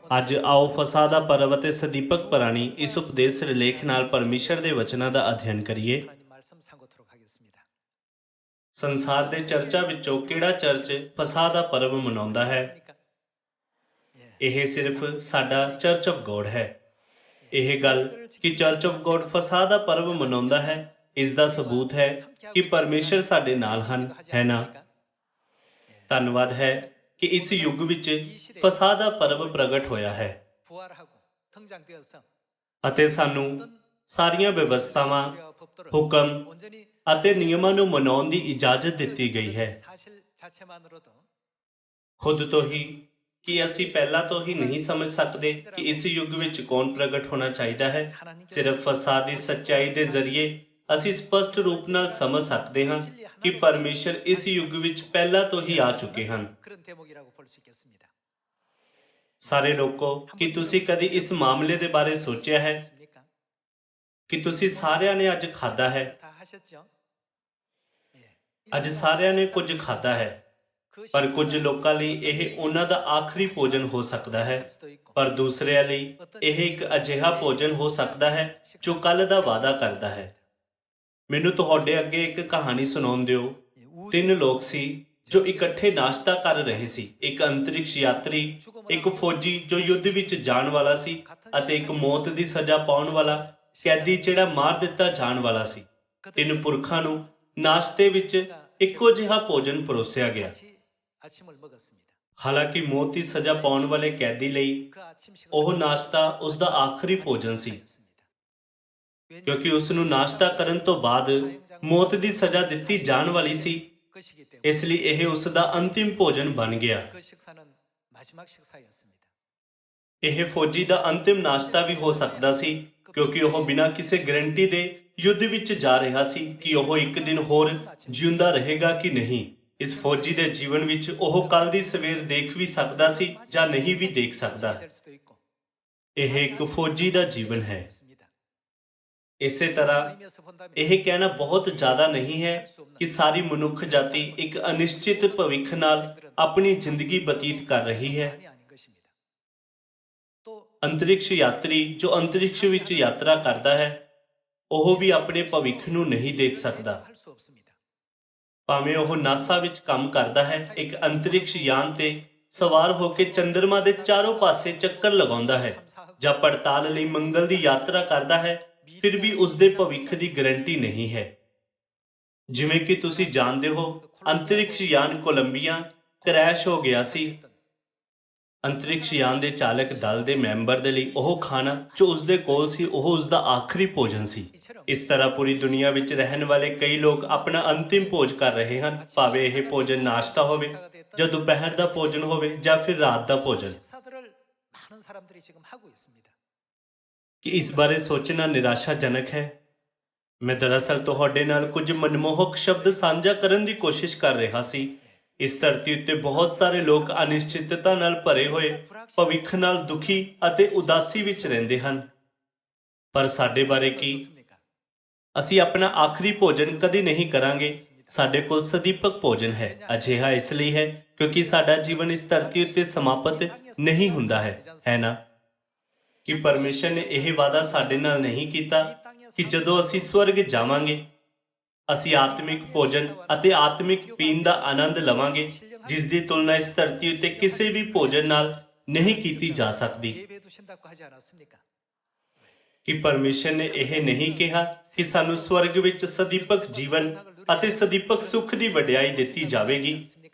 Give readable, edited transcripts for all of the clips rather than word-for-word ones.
ਅੱਜ ਆਓ ਫਸਾ ਦਾ ਪਰਵ ਅਤੇ ਸਦੀਪਕ ਪ੍ਰਾਣੀ ਇਸ ਉਪਦੇਸ਼ ਰਿਲੇਖ ਨਾਲ ਪਰਮੇਸ਼ਰ ਦੇ ਵਚਨਾਂ ਦਾ ਅਧਿਐਨ ਕਰੀਏ। ਸੰਸਾਰ ਦੇ ਚਰਚਾਂ ਵਿੱਚੋਂ ਕਿਹੜਾ ਚਰਚ ਫਸਾ ਦਾ ਪਰਵ ਮਨਾਉਂਦਾ ਹੈ? ਇਹ ਸਿਰਫ ਸਾਡਾ ਚਰਚ ਆਫ ਗੋਡ ਹੈ। ਇਹ ਗੱਲ ਕਿ ਚਰਚ ਆਫ ਗੋਡ ਫਸਾ ਦਾ ਪਰਵ ਮਨਾਉਂਦਾ ਹੈ, ਇਸ ਦਾ ਸਬੂਤ ਹੈ ਕਿ ਪਰਮੇਸ਼ਰ ਸਾਡੇ ਨਾਲ ਹਨ, ਹੈ ਨਾ? ਧੰਨਵਾਦ ਹੈ ਕਿ ਇਸ ਯੁੱਗ ਵਿੱਚ ਫਸਾ ਦਾ ਪਰਵ ਪ੍ਰਗਟ ਹੋਇਆ ਹੈ ਅਤੇ ਸਾਨੂੰ ਸਾਰੀਆਂ ਵਿਵਸਥਾਵਾਂ, ਹੁਕਮ ਅਤੇ ਨਿਯਮਾਂ ਨੂੰ ਮਨਾਉਣ ਦੀ ਇਜਾਜ਼ਤ ਦਿੱਤੀ ਗਈ ਹੈ। ਖੁਦ ਤੋਂ ਹੀ ਕਿ ਅਸੀਂ ਪਹਿਲਾਂ ਤੋਂ ਹੀ ਨਹੀਂ ਸਮਝ ਸਕਦੇ ਕਿ ਇਸ ਯੁੱਗ ਵਿੱਚ ਕੌਣ ਪ੍ਰਗਟ ਹੋਣਾ ਚਾਹੀਦਾ ਹੈ। ਸਿਰਫ ਫਸਾ ਦੀ ਸੱਚਾਈ ਦੇ ਜ਼ਰੀਏ ਅਸੀਂ ਸਪਸ਼ਟ ਰੂਪ ਨਾਲ ਸਮਝ ਸਕਦੇ ਹਾਂ ਕਿ ਪਰਮੇਸ਼ਰ ਇਸ ਯੁੱਗ ਵਿੱਚ ਪਹਿਲਾਂ ਤੋਂ ਹੀ ਆ ਚੁੱਕੇ ਹਨ। ਸਾਰੇ ਲੋਕੋ, ਕੀ ਤੁਸੀਂ ਕਦੀ ਇਸ ਮਾਮਲੇ ਦੇ ਬਾਰੇ ਸੋਚਿਆ ਹੈ ਕਿ ਤੁਸੀਂ ਸਾਰਿਆਂ ਨੇ ਅੱਜ ਖਾਧਾ ਹੈ? ਅੱਜ ਸਾਰਿਆਂ ਨੇ ਕੁਝ ਖਾਧਾ ਹੈ, ਪਰ ਕੁਝ ਲੋਕਾਂ ਲਈ ਇਹ ਉਹਨਾਂ ਦਾ ਆਖਰੀ ਭੋਜਨ ਹੋ ਸਕਦਾ ਹੈ, ਪਰ ਦੂਸਰਿਆਂ ਲਈ ਇਹ ਇੱਕ ਅਜਿਹਾ ਭੋਜਨ ਹੋ ਸਕਦਾ ਹੈ ਜੋ ਕੱਲ੍ਹ ਦਾ ਵਾਅਦਾ ਕਰਦਾ ਹੈ। ਮੈਨੂੰ ਤੁਹਾਡੇ ਅੱਗੇ ਇੱਕ ਕਹਾਣੀ ਸੁਣਾਉਣ ਦਿਓ। 3 ਲੋਕ ਸੀ ਜੋ ਇਕੱਠੇ ਨਾਸ਼ਤਾ ਕਰ ਰਹੇ ਸੀ। ਇੱਕ ਅੰਤਰਿਕਸ਼ ਯਾਤਰੀ, ਇੱਕ ਫੌਜੀ ਜੋ ਯੁੱਧ ਵਿੱਚ ਜਾਣ ਵਾਲਾ ਸੀ ਅਤੇ ਇੱਕ ਮੌਤ ਦੀ ਸਜ਼ਾ ਪਾਉਣ ਵਾਲਾ ਕੈਦੀ ਜਿਹੜਾ ਮਾਰ ਦਿੱਤਾ ਜਾਣ ਵਾਲਾ ਸੀ। 3 ਪੁਰਖਾਂ ਨੂੰ ਨਾਸ਼ਤੇ ਵਿੱਚ ਇੱਕੋ ਜਿਹਾ ਭੋਜਨ ਪਰੋਸਿਆ ਗਿਆ। ਹਾਲਾਂਕਿ ਮੌਤ ਦੀ ਸਜ਼ਾ ਪਾਉਣ ਵਾਲੇ ਕੈਦੀ ਲਈ ਉਹ ਨਾਸ਼ਤਾ ਉਸ ਦਾ ਆਖਰੀ ਭੋਜਨ ਸੀ, ਕਿਉਂਕਿ ਉਸ ਨੂੰ ਨਾਸ਼ਤਾ ਕਰਨ ਤੋਂ ਬਾਅਦ ਮੌਤ ਦੀ ਸਜ਼ਾ ਦਿੱਤੀ ਜਾਣ ਵਾਲੀ ਸੀ। ਇਸ ਲਈ ਇਹ ਉਸ ਦਾ ਅੰਤਿਮ ਭੋਜਨ ਬਣ ਗਿਆ। ਇਹ ਫੌਜੀ ਦਾ ਅੰਤਿਮ ਨਾਸ਼ਤਾ ਵੀ ਹੋ ਸਕਦਾ ਸੀ, ਕਿਉਂਕਿ ਉਹ ਬਿਨਾਂ ਕਿਸੇ ਗਾਰੰਟੀ ਦੇ ਯੁੱਧ ਵਿੱਚ ਜਾ ਰਿਹਾ ਸੀ ਕਿ ਉਹ ਇੱਕ ਦਿਨ ਹੋਰ ਜਿਉਂਦਾ ਰਹੇਗਾ ਕਿ ਨਹੀਂ। ਇਸ ਫੌਜੀ ਦੇ ਜੀਵਨ ਵਿੱਚ ਉਹ ਕੱਲ੍ਹ ਦੀ ਸਵੇਰ ਦੇਖ ਵੀ ਸਕਦਾ ਸੀ ਜਾਂ ਨਹੀਂ ਵੀ ਦੇਖ ਸਕਦਾ। ਇਹ ਇੱਕ ਫੌਜੀ ਦਾ ਜੀਵਨ ਹੈ। ਇਸੇ ਤਰ੍ਹਾਂ ਇਹ ਕਹਿਣਾ ਬਹੁਤ ਜ਼ਿਆਦਾ ਨਹੀਂ ਹੈ ਕਿ ਸਾਰੀ ਮਨੁੱਖ ਜਾਤੀ ਇੱਕ ਅਨਿਸ਼ਚਿਤ ਭਵਿੱਖ ਨਾਲ ਆਪਣੀ ਜ਼ਿੰਦਗੀ ਬਤੀਤ ਕਰ ਰਹੀ ਹੈ। ਅੰਤਰਿਕਸ਼ ਯਾਤਰੀ ਜੋ ਅੰਤਰਿਕਸ਼ ਵਿੱਚ ਯਾਤਰਾ ਕਰਦਾ ਹੈ, ਉਹ ਵੀ ਆਪਣੇ ਭਵਿੱਖ ਨੂੰ ਨਹੀਂ ਦੇਖ ਸਕਦਾ। ਭਾਵੇਂ ਉਹ ਨਾਸਾ ਵਿੱਚ ਕੰਮ ਕਰਦਾ ਹੈ, ਇੱਕ ਅੰਤਰਿਕਸ਼ ਯਾਨ ਤੇ ਸਵਾਰ ਹੋ ਕੇ ਚੰਦਰਮਾ ਦੇ ਚਾਰੋਂ ਪਾਸੇ ਚੱਕਰ ਲਗਾਉਂਦਾ ਹੈ ਜਾਂ ਪੜਤਾਲ ਲਈ ਮੰਗਲ ਦੀ ਯਾਤਰਾ ਕਰਦਾ ਹੈ, ਫਿਰ ਵੀ ਉਸ ਦੇ ਭਵਿੱਖ ਦੀ ਗਾਰੰਟੀ ਨਹੀਂ ਹੈ। ਜਿਵੇਂ ਕਿ ਤੁਸੀਂ ਜਾਣਦੇ ਹੋ, ਅੰਤਰਿਕਸ਼ ਯਾਨ ਕੋਲੰਬੀਆ ਕ੍ਰੈਸ਼ ਹੋ ਗਿਆ ਸੀ। ਅੰਤਰਿਕਸ਼ ਯਾਨ ਦੇ ਚਾਲਕ ਦਲ ਦੇ ਮੈਂਬਰ ਦੇ ਲਈ ਉਹ ਖਾਣਾ ਜੋ ਉਸ ਦੇ ਕੋਲ ਸੀ, ਉਹ ਉਸ ਦਾ ਆਖਰੀ ਭੋਜਨ ਸੀ। ਇਸ ਤਰ੍ਹਾਂ ਪੂਰੀ ਦੁਨੀਆ ਵਿੱਚ ਰਹਿਣ ਵਾਲੇ ਕਈ ਲੋਕ ਆਪਣਾ ਅੰਤਿਮ ਭੋਜ ਕਰ ਰਹੇ ਹਨ, ਭਾਵੇਂ ਇਹ ਭੋਜਨ ਨਾਸ਼ਤਾ ਹੋਵੇ ਜਾਂ ਦੁਪਹਿਰ ਦਾ ਭੋਜਨ ਹੋਵੇ ਜਾਂ ਫਿਰ ਰਾਤ ਦਾ ਭੋਜਨ। ਕਿ ਇਸ ਬਾਰੇ ਸੋਚਣਾ ਨਿਰਾਸ਼ਾਜਨਕ ਹੈ। ਮੈਂ ਦਰਅਸਲ ਤੁਹਾਡੇ ਨਾਲ ਕੁਝ ਮਨਮੋਹਕ ਸ਼ਬਦ ਸਾਂਝਾ ਕਰਨ ਦੀ ਕੋਸ਼ਿਸ਼ ਕਰ ਰਿਹਾ ਸੀ। ਇਸ ਧਰਤੀ ਉੱਤੇ ਬਹੁਤ ਸਾਰੇ ਲੋਕ ਅਨਿਸ਼ਚਿਤਤਾ ਨਾਲ ਭਰੇ ਹੋਏ ਭਵਿੱਖ ਨਾਲ ਦੁਖੀ ਅਤੇ ਉਦਾਸੀ ਵਿੱਚ ਰਹਿੰਦੇ ਹਨ। ਪਰ ਸਾਡੇ ਬਾਰੇ ਕੀ? ਅਸੀਂ ਆਪਣਾ ਆਖਰੀ ਭੋਜਨ ਕਦੀ ਨਹੀਂ ਕਰਾਂਗੇ। ਸਾਡੇ ਕੋਲ ਸਦੀਪਕ ਭੋਜਨ ਹੈ। ਅਜਿਹਾ ਇਸ ਲਈ ਹੈ ਕਿਉਂਕਿ ਸਾਡਾ ਜੀਵਨ ਇਸ ਧਰਤੀ ਉੱਤੇ ਸਮਾਪਤ ਨਹੀਂ ਹੁੰਦਾ ਹੈ ਨਾ? ਕਿ ਪਰਮੇਸ਼ਰ ਨੇ ਇਹ ਵਾਅਦਾ ਸਾਡੇ ਨਾਲ ਨਹੀਂ ਕੀਤਾ ਕਿ ਜਦੋਂ ਅਸੀਂ ਸਵਰਗ ਜਾਵਾਂਗੇ ਅਸੀਂ ਆਤਮਿਕ ਭੋਜਨ ਅਤੇ ਆਤਮਿਕ ਪੀਣ ਦਾ ਆਨੰਦ ਲਵਾਂਗੇ, ਜਿਸ ਦੀ ਤੁਲਨਾ ਇਸ ਧਰਤੀ ਉੱਤੇ ਕਿਸੇ ਵੀ ਭੋਜਨ ਨਾਲ ਨਹੀਂ ਕੀਤੀ ਜਾ ਸਕਦੀ। ਕਿ ਪਰਮੇਸ਼ਰ ਨੇ ਇਹ ਨਹੀਂ ਕਿਹਾ ਕਿ ਸਾਨੂੰ ਸਵਰਗ ਵਿੱਚ ਸਦੀਪਕ ਜੀਵਨ ਅਤੇ ਸਦੀਪਕ ਸੁੱਖ ਦੀ ਵਡਿਆਈ ਦਿੱਤੀ ਜਾਵੇਗੀ।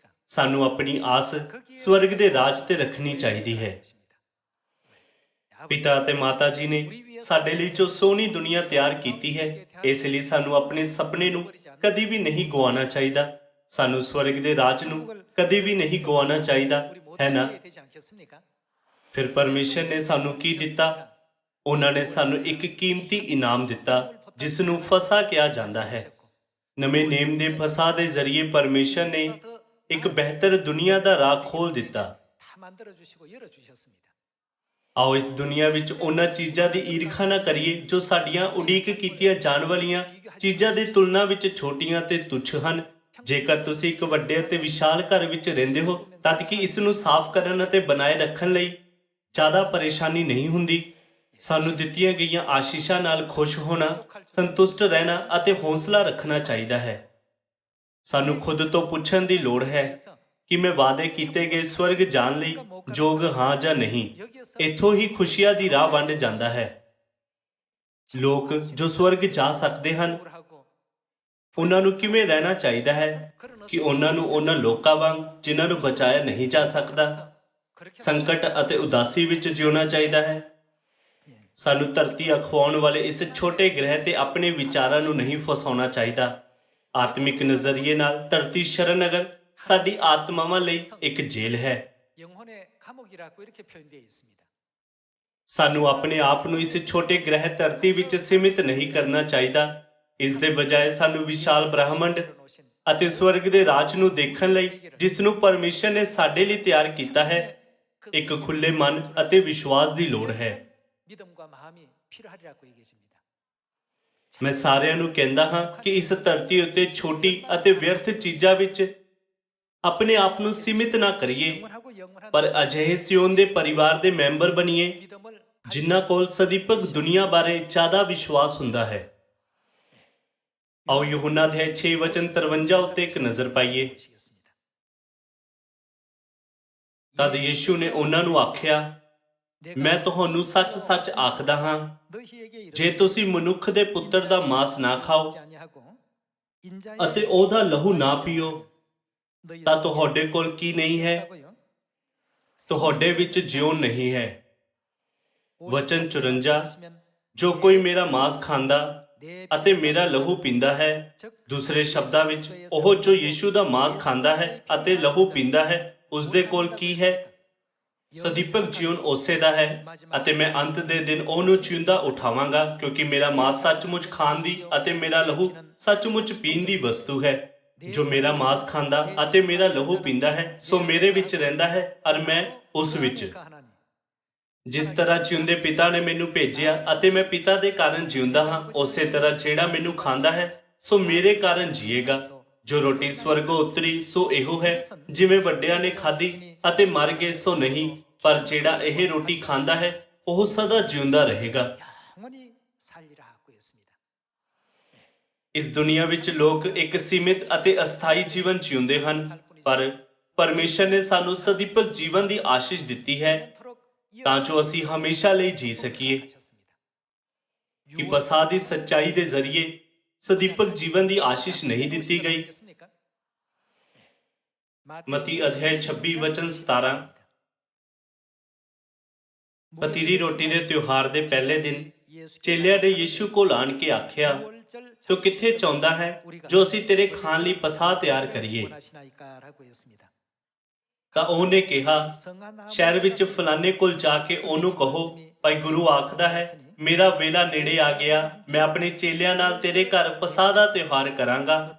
ਸਾਨੂੰ ਆਪਣੀ ਆਸ ਸਵਰਗ ਦੇ ਰਾਜ ਤੇ ਰੱਖਣੀ ਚਾਹੀਦੀ ਹੈ। ਪਿਤਾ ਅਤੇ ਮਾਤਾ ਜੀ ਨੇ ਸਾਡੇ ਲਈ ਜੋ ਸੋਹਣੀ ਦੁਨੀਆ ਤਿਆਰ ਕੀਤੀ ਹੈ, ਇਸ ਲਈ ਸਾਨੂੰ ਆਪਣੇ ਸੁਪਨੇ ਨੂੰ ਕਦੀ ਵੀ ਨਹੀਂ ਗਵਾਉਣਾ ਚਾਹੀਦਾ। ਸਾਨੂੰ ਸਵਰਗ ਦੇ ਰਾਜ ਨੂੰ ਕਦੀ ਵੀ ਨਹੀਂ ਗਵਾਉਣਾ ਚਾਹੀਦਾ, ਹੈ ਨਾ? ਫਿਰ ਪਰਮੇਸ਼ਰ ਨੇ ਸਾਨੂੰ ਕੀ ਦਿੱਤਾ? ਉਹਨਾਂ ਨੇ ਸਾਨੂੰ ਇੱਕ ਕੀਮਤੀ ਇਨਾਮ ਦਿੱਤਾ, ਜਿਸ ਨੂੰ ਫਸਾ ਕਿਹਾ ਜਾਂਦਾ ਹੈ। ਨਵੇਂ ਨੇਮ ਦੇ ਫਸਾ ਦੇ ਜ਼ਰੀਏ ਪਰਮੇਸ਼ਰ ਨੇ ਇੱਕ ਬਿਹਤਰ ਦੁਨੀਆ ਦਾ ਰਾਹ ਖੋਲ੍ਹ ਦਿੱਤਾ। ਆਓ ਇਸ ਦੁਨੀਆ ਵਿੱਚ ਉਹਨਾਂ ਚੀਜ਼ਾਂ ਦੀ ਈਰਖਾ ਨਾ ਕਰੀਏ ਜੋ ਸਾਡੀਆਂ ਉਡੀਕ ਕੀਤੀਆਂ ਜਾਣ ਵਾਲੀਆਂ ਚੀਜ਼ਾਂ ਦੀ ਤੁਲਨਾ ਵਿੱਚ ਛੋਟੀਆਂ ਤੇ ਤੁੱਛ ਹਨ। ਜੇਕਰ ਤੁਸੀਂ ਇੱਕ ਵੱਡੇ ਅਤੇ ਵਿਸ਼ਾਲ ਘਰ ਵਿੱਚ ਰਹਿੰਦੇ ਹੋ, ਤਦ ਕਿ ਇਸ ਨੂੰ ਸਾਫ਼ ਕਰਨ ਅਤੇ ਬਣਾਏ ਰੱਖਣ ਲਈ ਜ਼ਿਆਦਾ ਪਰੇਸ਼ਾਨੀ ਨਹੀਂ ਹੁੰਦੀ। ਸਾਨੂੰ ਦਿੱਤੀਆਂ ਗਈਆਂ ਆਸ਼ੀਸ਼ਾਂ ਨਾਲ ਖੁਸ਼ ਹੋਣਾ, ਸੰਤੁਸ਼ਟ ਰਹਿਣਾ ਅਤੇ ਹੌਸਲਾ ਰੱਖਣਾ ਚਾਹੀਦਾ ਹੈ। ਸਾਨੂੰ ਖੁਦ ਤੋਂ ਪੁੱਛਣ ਦੀ ਲੋੜ ਹੈ ਕਿ ਮੈਂ ਵਾਅਦੇ ਕੀਤੇ ਗਏ ਸਵਰਗ ਜਾਣ ਲਈ ਯੋਗ ਹਾਂ ਜਾਂ ਨਹੀਂ। ਇੱਥੋਂ ਹੀ ਖੁਸ਼ੀਆਂ ਦੀ ਰਾਹ ਵੰਡ ਜਾਂਦਾ ਹੈ। ਲੋਕ ਜੋ ਸਵਰਗ ਜਾ ਸਕਦੇ ਹਨ, ਉਹਨਾਂ ਨੂੰ ਕਿਵੇਂ ਰਹਿਣਾ ਚਾਹੀਦਾ ਹੈ ਕਿ ਉਹਨਾਂ ਨੂੰ ਉਹਨਾਂ ਲੋਕਾਂ ਵਾਂਗ ਜਿਨ੍ਹਾਂ ਨੂੰ ਬਚਾਇਆ ਨਹੀਂ ਜਾ ਸਕਦਾ, ਸੰਕਟ ਅਤੇ ਉਦਾਸੀ ਵਿੱਚ ਜਿਉਣਾ ਚਾਹੀਦਾ ਹੈ। ਸਾਨੂੰ ਧਰਤੀ ਅਖਵਾਉਣ ਵਾਲੇ ਇਸ ਛੋਟੇ ਗ੍ਰਹਿ ਤੇ ਆਪਣੇ ਵਿਚਾਰਾਂ ਨੂੰ ਨਹੀਂ ਫਸਾਉਣਾ ਚਾਹੀਦਾ। ਆਤਮਿਕ ਨਜ਼ਰੀਏ ਨਾਲ ਧਰਤੀ ਸ਼ਰਨਗਰ ਸਾਡੀ ਆਤਮਾਵਾਂ ਲਈ ਇੱਕ ਜੇਲ੍ਹ ਹੈ। ਸਾਨੂੰ ਆਪਣੇ ਆਪ ਨੂੰ ਇਸ ਛੋਟੇ ਗ੍ਰਹਿ ਧਰਤੀ ਵਿੱਚ ਸੀਮਿਤ ਨਹੀਂ ਕਰਨਾ ਚਾਹੀਦਾ। ਇਸ ਦੇ ਬਜਾਏ ਸਾਨੂੰ ਵਿਸ਼ਾਲ ਬ੍ਰਹਿਮੰਡ ਅਤੇ ਸਵਰਗ ਦੇ ਰਾਜ ਨੂੰ ਦੇਖਣ ਲਈ, ਜਿਸ ਨੂੰ ਪਰਮੇਸ਼ਰ ਨੇ ਸਾਡੇ ਲਈ ਤਿਆਰ ਕੀਤਾ ਹੈ, ਇੱਕ ਖੁੱਲੇ ਮਨ ਅਤੇ ਵਿਸ਼ਵਾਸ ਦੀ ਲੋੜ ਹੈ। ਮੈਂ ਸਾਰਿਆਂ ਨੂੰ ਕਹਿੰਦਾ ਹਾਂ ਕਿ ਇਸ ਧਰਤੀ ਉੱਤੇ ਛੋਟੀ ਅਤੇ ਵਿਅਰਥ ਚੀਜ਼ਾਂ ਵਿੱਚ ਆਪਣੇ ਆਪ ਨੂੰ ਸੀਮਿਤ ਨਾ ਕਰੀਏ, ਪਰ ਅਜਿਹੇ ਸਿਯੋਨ ਦੇ ਪਰਿਵਾਰ ਦੇ ਮੈਂਬਰ ਬਣੀਏ ਜਿਨ੍ਹਾਂ ਕੋਲ ਸਦੀਪਕ ਦੁਨੀਆ ਬਾਰੇ ਜ਼ਿਆਦਾ ਵਿਸ਼ਵਾਸ ਹੁੰਦਾ ਹੈ। ਆਓ ਯਹੋਨਾ ਦੇ 6:53 ਉੱਤੇ ਇੱਕ ਨਜ਼ਰ ਪਾਈਏ। ਤਦ ਯੀਸ਼ੂ ਨੇ ਉਹਨਾਂ ਨੂੰ ਆਖਿਆ, ਮੈਂ ਤੁਹਾਨੂੰ ਸੱਚ-ਸੱਚ ਆਖਦਾ ਹਾਂ, ਜੇ ਤੁਸੀਂ ਮਨੁੱਖ ਦੇ ਪੁੱਤਰ ਦਾ ਮਾਂਸ ਨਾ ਖਾਓ ਅਤੇ ਉਹਦਾ ਲਹੂ ਨਾ ਪੀਓ, ਤਾਂ ਤੁਹਾਡੇ ਕੋਲ ਕੀ ਨਹੀਂ ਹੈ? ਤੁਹਾਡੇ ਵਿੱਚ ਜਿਉਣ ਨਹੀਂ ਹੈ। ਵਚਨ 54, ਜੋ ਕੋਈ ਮੇਰਾ ਮਾਂਸ ਖਾਂਦਾ ਅਤੇ ਮੇਰਾ ਲਹੂ ਪੀਂਦਾ ਹੈ, ਦੂਸਰੇ ਸ਼ਬਦਾਂ ਵਿੱਚ ਉਹ ਜੋ ਯੀਸ਼ੂ ਦਾ ਮਾਂਸ ਖਾਂਦਾ ਹੈ ਅਤੇ ਲਹੂ ਪੀਂਦਾ ਹੈ, ਉਸ ਦੇ ਕੋਲ ਕੀ ਹੈ? ਸਦੀਪਕ ਜੀਵਨ ਉਸੇ ਦਾ ਹੈ ਅਤੇ ਮੈਂ ਅੰਤ ਦੇ ਦਿਨ ਉਹਨੂੰ ਜਿਉਂਦਾ ਉਠਾਵਾਂਗਾ, ਕਿਉਂਕਿ ਮੇਰਾ ਮਾਂਸ ਸੱਚਮੁੱਚ ਖਾਣ ਦੀ ਅਤੇ ਮੇਰਾ ਲਹੂ ਸੱਚਮੁੱਚ ਪੀਣ ਦੀ ਵਸਤੂ ਹੈ। ਜੋ ਮੇਰਾ ਮਾਂਸ ਖਾਂਦਾ ਅਤੇ ਮੇਰਾ ਲਹੂ ਪੀਂਦਾ ਹੈ, ਸੋ ਮੇਰੇ ਵਿੱਚ ਰਹਿੰਦਾ ਹੈ ਅਤੇ ਮੈਂ ਉਸ ਵਿੱਚ। ਜਿਸ ਤਰ੍ਹਾਂ ਜਿਉਂਦੇ ਪਿਤਾ ਨੇ ਮੈਨੂੰ ਭੇਜਿਆ ਅਤੇ ਮੈਂ ਪਿਤਾ ਦੇ ਕਾਰਨ ਜਿਉਂਦਾ ਹਾਂ, ਉਸੇ ਤਰ੍ਹਾਂ ਜਿਹੜਾ ਮੈਨੂੰ ਖਾਂਦਾ ਹੈ, ਸੋ ਮੇਰੇ ਕਾਰਨ ਜੀਏਗਾ। ਜੋ ਰੋਟੀ ਸਵਰਗੋਂ ਉਤਰੀ, ਸੋ ਇਹੋ ਹੈ, ਜਿਵੇਂ ਵੱਡਿਆਂ ਨੇ ਖਾਧੀ ਅਤੇ ਮਰ ਗਏ, ਸੋ ਨਹੀਂ, ਪਰ ਜਿਹੜਾ ਇਹ ਰੋਟੀ ਖਾਂਦਾ ਹੈ, ਉਹ ਸਦਾ ਜਿਉਂਦਾ ਰਹੇਗਾ। ਇਸ ਦੁਨੀਆ ਵਿੱਚ ਲੋਕ ਇੱਕ ਸੀਮਿਤ ਅਤੇ ਅਸਥਾਈ ਜੀਵਨ ਜਿਉਂਦੇ ਹਨ, ਪਰ ਪਰਮੇਸ਼ਰ ਨੇ ਸਾਨੂੰ ਸਦੀਪਕ ਜੀਵਨ ਦੀ ਆਸ਼ੀਸ਼ ਦਿੱਤੀ ਹੈ ਤਾਂ ਜੋ ਅਸੀਂ ਹਮੇਸ਼ਾ ਲਈ ਜੀ ਸਕੀਏ। ਕਿ ਪਸਾਹ ਦੀ ਸੱਚਾਈ ਦੇ ਜ਼ਰੀਏ ਸਦੀਪਕ ਜੀਵਨ ਦੀ ਆਸ਼ੀਸ਼ ਨਹੀਂ ਦਿੱਤੀ ਗਈ। ਮਤੀ ਅਧਿਆਇ 26 ਵਚਨ 17। ਫਤੀਲੀ ਰੋਟੀ ਦੇ ਤਿਉਹਾਰ ਦੇ ਪਹਿਲੇ ਦਿਨ ਚੇਲਿਆਂ ਨੇ ਯੀਸ਼ੂ ਕੋਲ ਆਣ ਕੇ ਆਖਿਆ, ਤੂੰ ਕਿੱਥੇ ਚਾਹੁੰਦਾ ਹੈ ਜੋ ਅਸੀਂ ਤੇਰੇ ਖਾਣ ਲਈ ਪਸਾਹ ਤਿਆਰ ਕਰੀਏ? ਤਾਂ ਉਹਨੇ ਕਿਹਾ, ਸ਼ਹਿਰ ਵਿੱਚ ਫਲਾਣੇ ਕੋਲ ਜਾ ਕੇ ਉਹਨੂੰ ਕਹੋ, ਭਾਈ ਗੁਰੂ ਆਖਦਾ ਹੈ, ਮੇਰਾ ਵੇਲਾ ਨੇੜੇ ਆ ਗਿਆ, ਮੈਂ ਆਪਣੇ ਚੇਲਿਆਂ ਨਾਲ ਤੇਰੇ ਘਰ ਪਸਾਹ ਦਾ ਤਿਉਹਾਰ ਕਰਾਂਗਾ।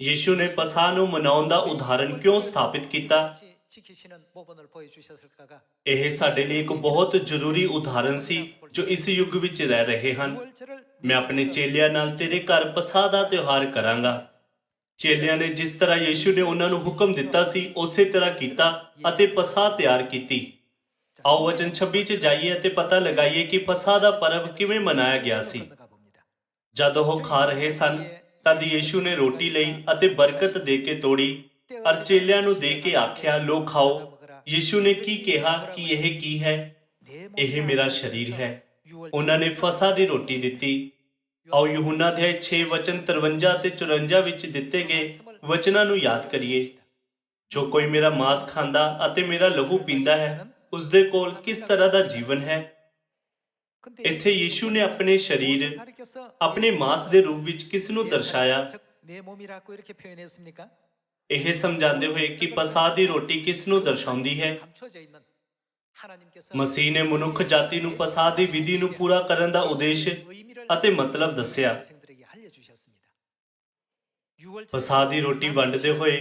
ਯੀਸ਼ੂ ਨੇ ਪਸਾਹ ਨੂੰ ਮਨਾਉਣ ਦਾ ਉਦਾਹਰਣ ਕਿਉਂ ਸਥਾਪਿਤ ਕੀਤਾ? ਇਹ ਸਾਡੇ ਲਈ ਇੱਕ ਬਹੁਤ ਜ਼ਰੂਰੀ ਉਦਾਹਰਣ ਸੀ ਜੋ ਇਸ ਯੁੱਗ ਵਿੱਚ ਰਹਿ ਰਹੇ ਹਨ। ਮੈਂ ਆਪਣੇ ਚੇਲਿਆਂ ਨਾਲ ਤੇਰੇ ਘਰ ਪਸਾਹ ਦਾ ਤਿਉਹਾਰ ਕਰਾਂਗਾ। ਚੇਲਿਆਂ ਨੇ ਜਿਸ ਤਰ੍ਹਾਂ ਯੀਸ਼ੂ ਨੇ ਉਹਨਾਂ ਨੂੰ ਹੁਕਮ ਦਿੱਤਾ ਸੀ, ਉਸੇ ਤਰ੍ਹਾਂ ਕੀਤਾ ਅਤੇ ਪਸਾਹ ਤਿਆਰ ਕੀਤੀ। ਆਓ ਵਚਨ 26 ਚ ਜਾਈਏ ਅਤੇ ਪਤਾ ਲਗਾਈਏ ਕਿ ਪਸਾਹ ਦਾ ਪਰਬ ਕਿਵੇਂ ਮਨਾਇਆ ਗਿਆ ਸੀ। ਜਦ ਉਹ ਖਾ ਰਹੇ ਸਨ, ਤਦ ਯੀਸ਼ੂ ਨੇ ਰੋਟੀ ਲਈ ਅਤੇ ਬਰਕਤ ਦੇ ਕੇ ਤੋੜੀ ਅਤੇ ਚੇਲਿਆਂ ਨੂੰ ਦੇ ਕੇ ਆਖਿਆ, ਲੋ ਖਾਓ। ਯੀਸ਼ੂ ਨੇ ਕੀ ਕਿਹਾ ਕਿ ਇਹ ਕੀ ਹੈ? ਇਹ ਮੇਰਾ ਸਰੀਰ ਹੈ। ਉਹਨਾਂ ਨੇ ਫਸਹ ਦੀ ਰੋਟੀ ਦਿੱਤੀ। ਆਓ ਯਹੋਨਾ ਅਧਿਆਇ 6 ਵਚਨ 53 ਅਤੇ 54 ਵਿੱਚ ਦਿੱਤੇ ਗਏ ਵਚਨਾਂ ਨੂੰ ਯਾਦ ਕਰੀਏ। ਜੋ ਕੋਈ ਮੇਰਾ ਮਾਂਸ ਖਾਂਦਾ ਅਤੇ ਮੇਰਾ ਲਹੂ ਪੀਂਦਾ ਹੈ, ਉਸ ਦੇ ਕੋਲ ਕਿਸ ਤਰ੍ਹਾਂ ਦਾ ਜੀਵਨ ਹੈ। ਇੱਥੇ ਯੀਸ਼ੂ ਨੇ ਆਪਣੇ ਸਰੀਰ, ਆਪਣੇ ਮਾਂਸ ਦੇ ਰੂਪ ਵਿੱਚ ਕਿਸ ਨੂੰ ਦਰਸਾਇਆ? ਇਹ ਸਮਝਾਉਂਦੇ ਹੋਏ ਕਿ ਪਸਾਹ ਦੀ ਰੋਟੀ ਕਿਸ ਨੂੰ ਦਰਸਾਉਂਦੀ ਹੈ। ਮਸੀਹ ਨੇ ਮਨੁੱਖ ਜਾਤੀ ਨੂੰ ਪਸਾਹ ਦੀ ਵਿਧੀ ਨੂੰ ਪੂਰਾ ਕਰਨ ਦਾ ਉਦੇਸ਼ ਅਤੇ ਮਤਲਬ ਦੱਸਿਆ। ਪਸਾਹ ਦੀ ਰੋਟੀ ਵੰਡਦੇ ਹੋਏ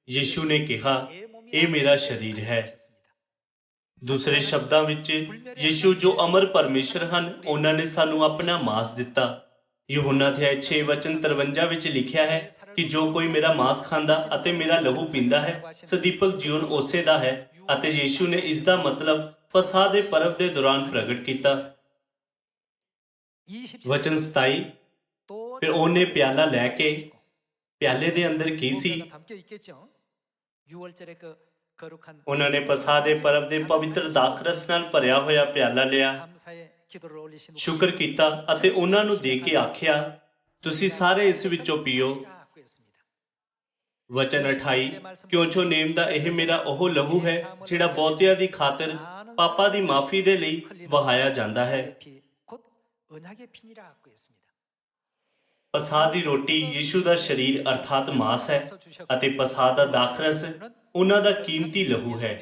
ਯੀਸ਼ੂ ਨੇ ਕਿਹਾ, ਇਹ ਮੇਰਾ ਸਰੀਰ ਹੈ। ਦੂਸਰੇ ਸ਼ਬਦਾਂ ਵਿੱਚ, ਯੀਸ਼ੂ ਜੋ ਅਮਰ ਪਰਮੇਸ਼ਰ ਹਨ, ਉਹਨਾਂ ਨੇ ਸਾਨੂੰ ਆਪਣਾ ਮਾਂਸ ਦਿੱਤਾ। ਯਹੋਨਾ ਅਧਿਆਇ 6 ਵਚਨ 53 ਵਿੱਚ ਲਿਖਿਆ ਹੈ ਕਿ ਜੋ ਕੋਈ ਮੇਰਾ ਮਾਂਸ ਖਾਂਦਾ ਅਤੇ ਮੇਰਾ ਲਹੂ ਪੀਂਦਾ ਹੈ, ਸਦੀਪਕ ਜੀਵਨ ਉਸੇ ਦਾ ਹੈ ਅਤੇ ਯੀਸ਼ੂ ਨੇ ਇਸ ਦਾ ਮਤਲਬ ਪਸਾਹ ਦੇ ਪਰਵ ਦੇ ਦੌਰਾਨ ਪ੍ਰਗਟ ਕੀਤਾ। ਵਚਨ 27, ਫਿਰ ਉਹਨੇ ਪਿਆਲਾ ਲੈ ਕੇ, ਪਿਆਲੇ ਦੇ ਅੰਦਰ ਕੀ ਸੀ? ਉਹਨਾਂ ਨੇ ਪਸਾਹ ਦੇ ਪਰਵ ਦੇ ਪਵਿੱਤਰ ਦਾਖਰਸ ਨਾਲ ਭਰਿਆ ਹੋਇਆ ਪਿਆਲਾ ਲਿਆ, ਸ਼ੁਕਰ ਕੀਤਾ ਅਤੇ ਉਹਨਾਂ ਨੂੰ ਦੇ ਕੇ ਆਖਿਆ, ਤੁਸੀਂ ਸਾਰੇ ਇਸ ਵਿੱਚੋਂ ਪੀਓ। ਵਚਨ 28, ਕਿਉਂਜੋ ਨੇਮ ਦਾ ਇਹ ਮੇਰਾ ਉਹ ਲਹੂ ਹੈ ਜਿਹੜਾ ਬਹੁਤਿਆਂ ਦੀ ਖਾਤਰ ਪਾਪਾਂ ਦੀ ਮਾਫੀ ਦੇ ਲਈ ਵਹਾਇਆ ਜਾਂਦਾ ਹੈ। ਪਸਾਹ ਦੀ ਰੋਟੀ ਯੀਸ਼ੂ ਦਾ ਸਰੀਰ ਅਰਥਾਤ ਮਾਸ ਹੈ ਅਤੇ ਪਸਾਹ ਦਾ ਦਾਖਰਸ ਉਹਨਾਂ ਦਾ ਕੀਮਤੀ ਲਹੂ ਹੈ।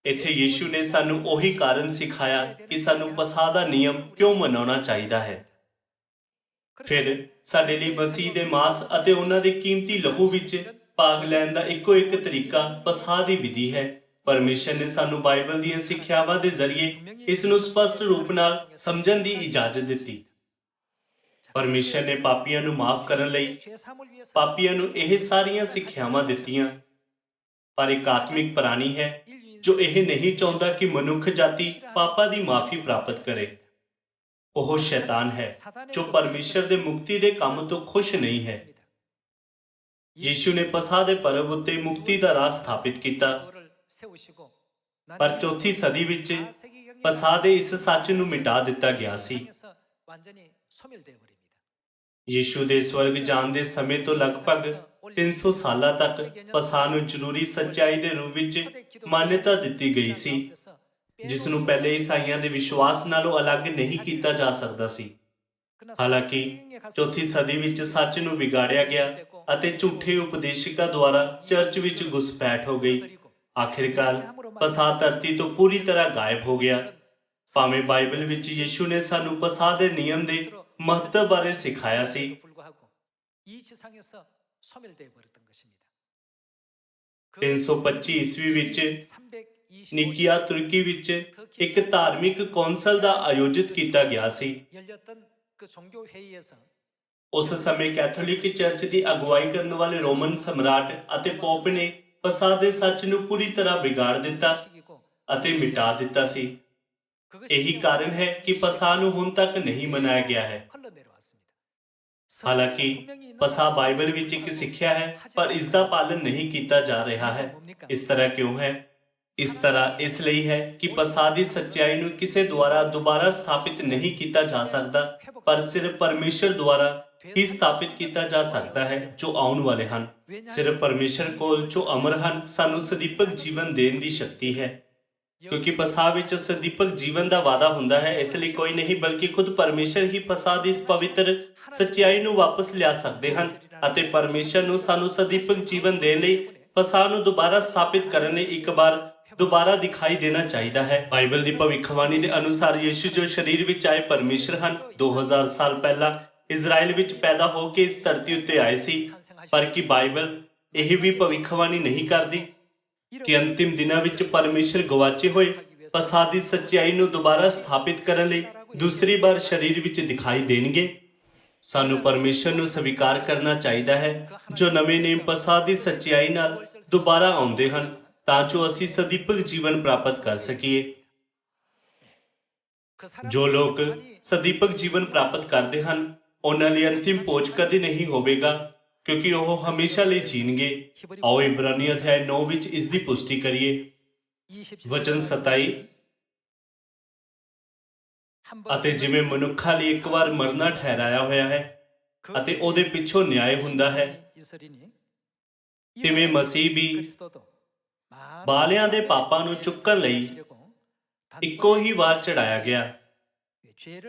ਇੱਥੇ ਯੀਸ਼ੂ ਨੇ ਸਾਨੂੰ ਉਹੀ ਕਾਰਨ ਸਿਖਾਇਆ ਕਿ ਸਾਨੂੰ ਪਸਾਹ ਦਾ ਨਿਯਮ ਕਿਉਂ ਮਨਾਉਣਾ ਚਾਹੀਦਾ ਹੈ। ਫਿਰ ਸਾਡੇ ਲਈ ਮਸੀਹ ਦੇ ਮਾਸ ਅਤੇ ਉਹਨਾਂ ਦੇ ਕੀਮਤੀ ਲਹੂ ਵਿੱਚ ਭਾਗ ਲੈਣ ਦਾ ਇੱਕੋ ਇੱਕ ਤਰੀਕਾ ਪਸਾਹ ਦੀ ਵਿਧੀ ਹੈ। ਪਰਮੇਸ਼ਰ ਨੇ ਸਾਨੂੰ ਬਾਈਬਲ ਦੀਆਂ ਸਿੱਖਿਆਵਾਂ ਦੇ ਜ਼ਰੀਏ ਇਸ ਨੂੰ ਸਪਸ਼ਟ ਰੂਪ ਨਾਲ ਸਮਝਣ ਦੀ ਇਜਾਜ਼ਤ ਦਿੱਤੀ। ਪਰਮੇਸ਼ਰ ਨੇ ਪਾਪੀਆਂ ਨੂੰ ਮਾਫ ਕਰਨ ਲਈ ਪਾਪੀਆਂ ਨੂੰ ਇਹ ਸਾਰੀਆਂ ਸਿੱਖਿਆਵਾਂ ਦਿੱਤੀਆਂ, ਪਰ ਇੱਕ ਆਤਮਿਕ ਪ੍ਰਾਣੀ ਹੈ ਜੋ ਇਹ ਨਹੀਂ ਚਾਹੁੰਦਾ ਕਿ ਮਨੁੱਖ ਜਾਤੀ ਪਾਪਾਂ ਦੀ ਮਾਫੀ ਪ੍ਰਾਪਤ ਕਰੇ। ਉਹ ਸ਼ੈਤਾਨ ਹੈ ਜੋ ਪਰਮੇਸ਼ਰ ਦੇ ਮੁਕਤੀ ਦੇ ਕੰਮ ਤੋਂ ਖੁਸ਼ ਨਹੀਂ ਹੈ। ਯੀਸ਼ੂ ਨੇ ਪਸਾਹ ਦੇ ਪਰਬ ਉੱਤੇ ਮੁਕਤੀ ਦਾ ਰਾਹ ਸਥਾਪਿਤ ਕੀਤਾ, ਪਰ ਚੌਥੀ ਸਦੀ ਵਿੱਚ ਪਸਾਹ ਦੇ ਇਸ ਸੱਚ ਨੂੰ ਮਿਟਾ ਦਿੱਤਾ ਗਿਆ ਸੀ। ਯੀਸ਼ੂ ਦੇ ਸਵਰਗ ਜਾਣ ਦੇ ਸਮੇਂ ਤੋਂ ਲਗਭਗ 300 ਸਾਲਾਂ ਤੱਕ ਪਸਾਹ ਨੂੰ ਜ਼ਰੂਰੀ ਸੱਚਾਈ ਦੇ ਰੂਪ ਵਿੱਚ ਮਾਨਤਾ ਦਿੱਤੀ ਗਈ ਸੀ, ਜਿਸ ਨੂੰ ਪਹਿਲੇ ਈਸਾਈਆਂ ਦੇ ਵਿਸ਼ਵਾਸ ਨਾਲੋਂ ਅਲੱਗ ਨਹੀਂ ਕੀਤਾ ਜਾ ਸਕਦਾ ਸੀ। ਹਾਲਾਂਕਿ ਚੌਥੀ ਸਦੀ ਵਿੱਚ ਸੱਚ ਨੂੰ ਵਿਗਾੜਿਆ ਗਿਆ ਅਤੇ ਝੂਠੇ ਉਪਦੇਸ਼ਕਾਂ ਦੁਆਰਾ ਚਰਚ ਵਿੱਚ ਘੁਸਪੈਠ ਹੋ ਗਈ। ਆਖਿਰਕਾਰ ਪਸਾਹ ਧਰਤੀ ਤੋਂ ਪੂਰੀ ਤਰ੍ਹਾਂ ਗਾਇਬ ਹੋ ਗਿਆ। ਭਾਵੇਂ ਬਾਈਬਲ ਵਿੱਚ ਯੀਸ਼ੂ ਨੇ ਸਾਨੂੰ ਪਸਾਹ ਦੇ ਨਿਯਮ ਦੇ ਮਹੱਤਵ ਬਾਰੇ ਸਿਖਾਇਆ ਸੀ, 325 ਈਸਵੀ ਵਿੱਚ ਨਿਕੀਆ ਤੁਰਕੀ ਵਿੱਚ ਇੱਕ ਧਾਰਮਿਕ ਕੌਂਸਲ ਦਾ ਆਯੋਜਿਤ ਕੀਤਾ ਗਿਆ ਸੀ। ਉਸ ਸਮੇਂ ਕੈਥੋਲਿਕ ਚਰਚ ਦੀ ਅਗਵਾਈ ਕਰਨ ਵਾਲੇ ਰੋਮਨ ਸਮਰਾਟ ਅਤੇ ਪੋਪ ਨੇ ਪਸਾਹ ਦੇ ਸੱਚ ਨੂੰ ਪੂਰੀ ਤਰ੍ਹਾਂ ਵਿਗਾੜ ਦਿੱਤਾ ਅਤੇ ਮਿਟਾ ਦਿੱਤਾ ਸੀ। ਇਹੀ ਕਾਰਨ ਹੈ ਕਿ ਪਸਾਹ ਨੂੰ ਹੁਣ ਤੱਕ ਨਹੀਂ ਮਨਾਇਆ ਗਿਆ ਹੈ। ਹਾਲਾਂਕਿ ਪਸਾਹ ਬਾਈਬਲ ਵਿੱਚ ਇੱਕ ਸਿੱਖਿਆ ਹੈ, ਪਰ ਇਸ ਦਾ ਪਾਲਨ ਨਹੀਂ ਕੀਤਾ ਜਾ ਰਿਹਾ ਹੈ। ਇਸ ਤਰ੍ਹਾਂ ਕਿਉਂ ਹੈ? ਇਸ ਤਰ੍ਹਾਂ ਇਸ ਲਈ ਹੈ ਕਿ ਪਸਾਹ ਦੀ ਸੱਚਾਈ ਨੂੰ ਕਿਸੇ ਦੁਆਰਾ ਦੁਬਾਰਾ ਸਥਾਪਿਤ ਨਹੀਂ ਕੀਤਾ ਜਾ ਸਕਦਾ, ਪਰ ਸਿਰਫ ਪਰਮੇਸ਼ਰ ਦੁਆਰਾ ਹੀ ਸਥਾਪਿਤ ਕੀਤਾ ਜਾ ਸਕਦਾ ਹੈ ਜੋ ਆਉਣ ਵਾਲੇ ਹਨ। ਸਿਰਫ ਪਰਮੇਸ਼ਰ ਕੋਲ ਜੋ ਅਮਰ ਹਨ ਸਾਨੂੰ ਸਦੀਪਕ ਜੀਵਨ ਦੇਣ ਦੀ ਸ਼ਕਤੀ ਹੈ। ਕਿਉਂਕਿ ਪਸਾਹ ਵਿੱਚ ਸਦੀਪਕ ਜੀਵਨ ਦਾ ਵਾਅਦਾ ਹੁੰਦਾ ਹੈ, ਇਸ ਲਈ ਕੋਈ ਨਹੀਂ ਬਲਕਿ ਖੁਦ ਪਰਮੇਸ਼ਰ ਹੀ ਪਸਾਹ ਦੀ ਇਸ ਪਵਿੱਤਰ ਸੱਚਾਈ ਨੂੰ ਵਾਪਸ ਲਿਆ ਸਕਦੇ ਹਨ ਅਤੇ ਪਰਮੇਸ਼ਰ ਨੂੰ ਸਾਨੂੰ ਸਦੀਪਕ ਜੀਵਨ ਦੇਣ ਲਈ ਪਸਾਹ ਨੂੰ ਦੁਬਾਰਾ ਸਥਾਪਿਤ ਕਰਨ ਲਈ ਇੱਕ ਵਾਰ ਦੁਬਾਰਾ ਦਿਖਾਈ ਦੇਣਾ ਚਾਹੀਦਾ ਹੈ। ਬਾਈਬਲ ਦੀ ਭਵਿੱਖਬਾਣੀ ਦੇ ਅਨੁਸਾਰ ਯੀਸ਼ੂ ਜੋ ਸਰੀਰ ਵਿੱਚ ਆਏ ਪਰਮੇਸ਼ਰ ਹਨ, 2000 ਸਾਲ ਪਹਿਲਾਂ ਇਜ਼ਰਾਈਲ ਵਿੱਚ ਪੈਦਾ ਹੋ ਕੇ ਇਸ ਧਰਤੀ ਉੱਤੇ ਆਏ ਸੀ। ਪਰ ਕੀ ਬਾਈਬਲ ਇਹ ਵੀ ਭਵਿੱਖਬਾਣੀ ਨਹੀਂ ਕਰਦੀ ਕਿ ਅੰਤਿਮ ਦਿਨਾਂ ਵਿੱਚ ਪਰਮੇਸ਼ਰ ਗਵਾਚੇ ਹੋਏ ਪਸਾਹ ਦੀ ਸੱਚਾਈ ਨੂੰ ਦੁਬਾਰਾ ਸਥਾਪਿਤ ਕਰਨ ਲਈ ਦੂਸਰੀ ਵਾਰ ਸਰੀਰ ਵਿੱਚ ਦਿਖਾਈ ਦੇਣਗੇ? ਸਾਨੂੰ ਪਰਮੇਸ਼ਰ ਨੂੰ ਸਵੀਕਾਰ ਕਰਨਾ ਚਾਹੀਦਾ ਹੈ ਜੋ ਨਵੇਂ ਨੇਮ ਪਸਾਹ ਦੀ ਸੱਚਾਈ ਨਾਲ ਦੁਬਾਰਾ ਆਉਂਦੇ ਹਨ, ਤਾਂ ਜੋ ਅਸੀਂ ਸਦੀਪਕ ਜੀਵਨ ਪ੍ਰਾਪਤ ਕਰ ਸਕੀਏ। ਜੋ ਲੋਕ ਸਦੀਪਕ ਜੀਵਨ ਪ੍ਰਾਪਤ ਕਰਦੇ ਹਨ ਉਹਨਾਂ ਲਈ ਅੰਤਿਮ ਪਹੁੰਚ ਕਦੇ ਨਹੀਂ ਹੋਵੇਗਾ, ਕਿਉਂਕਿ ਉਹ ਹਮੇਸ਼ਾ ਲਈ ਜੀਣਗੇ। ਆਓ ਇਬਰਾਨੀ ਅਧਿਆਇ 9 ਵਿੱਚ ਇਸ ਦੀ ਪੁਸ਼ਟੀ ਕਰੀਏ। ਵਚਨ 27, ਅਤੇ ਜਿਵੇਂ ਮਨੁੱਖਾਂ ਲਈ ਇੱਕ ਵਾਰ ਮਰਨਾ ਠਹਿਰਾਇਆ ਹੋਇਆ ਹੈ ਅਤੇ ਉਹਦੇ ਪਿੱਛੋਂ ਨਿਆਂ ਹੁੰਦਾ ਹੈ, ਤਿਵੇਂ ਮਸੀਹ ਵੀ ਬਾਲਿਆਂ ਦੇ ਪਾਪਾਂ ਨੂੰ ਚੁੱਕਣ ਲਈ ਇੱਕੋ ਹੀ ਵਾਰ ਚੜਾਇਆ ਗਿਆ।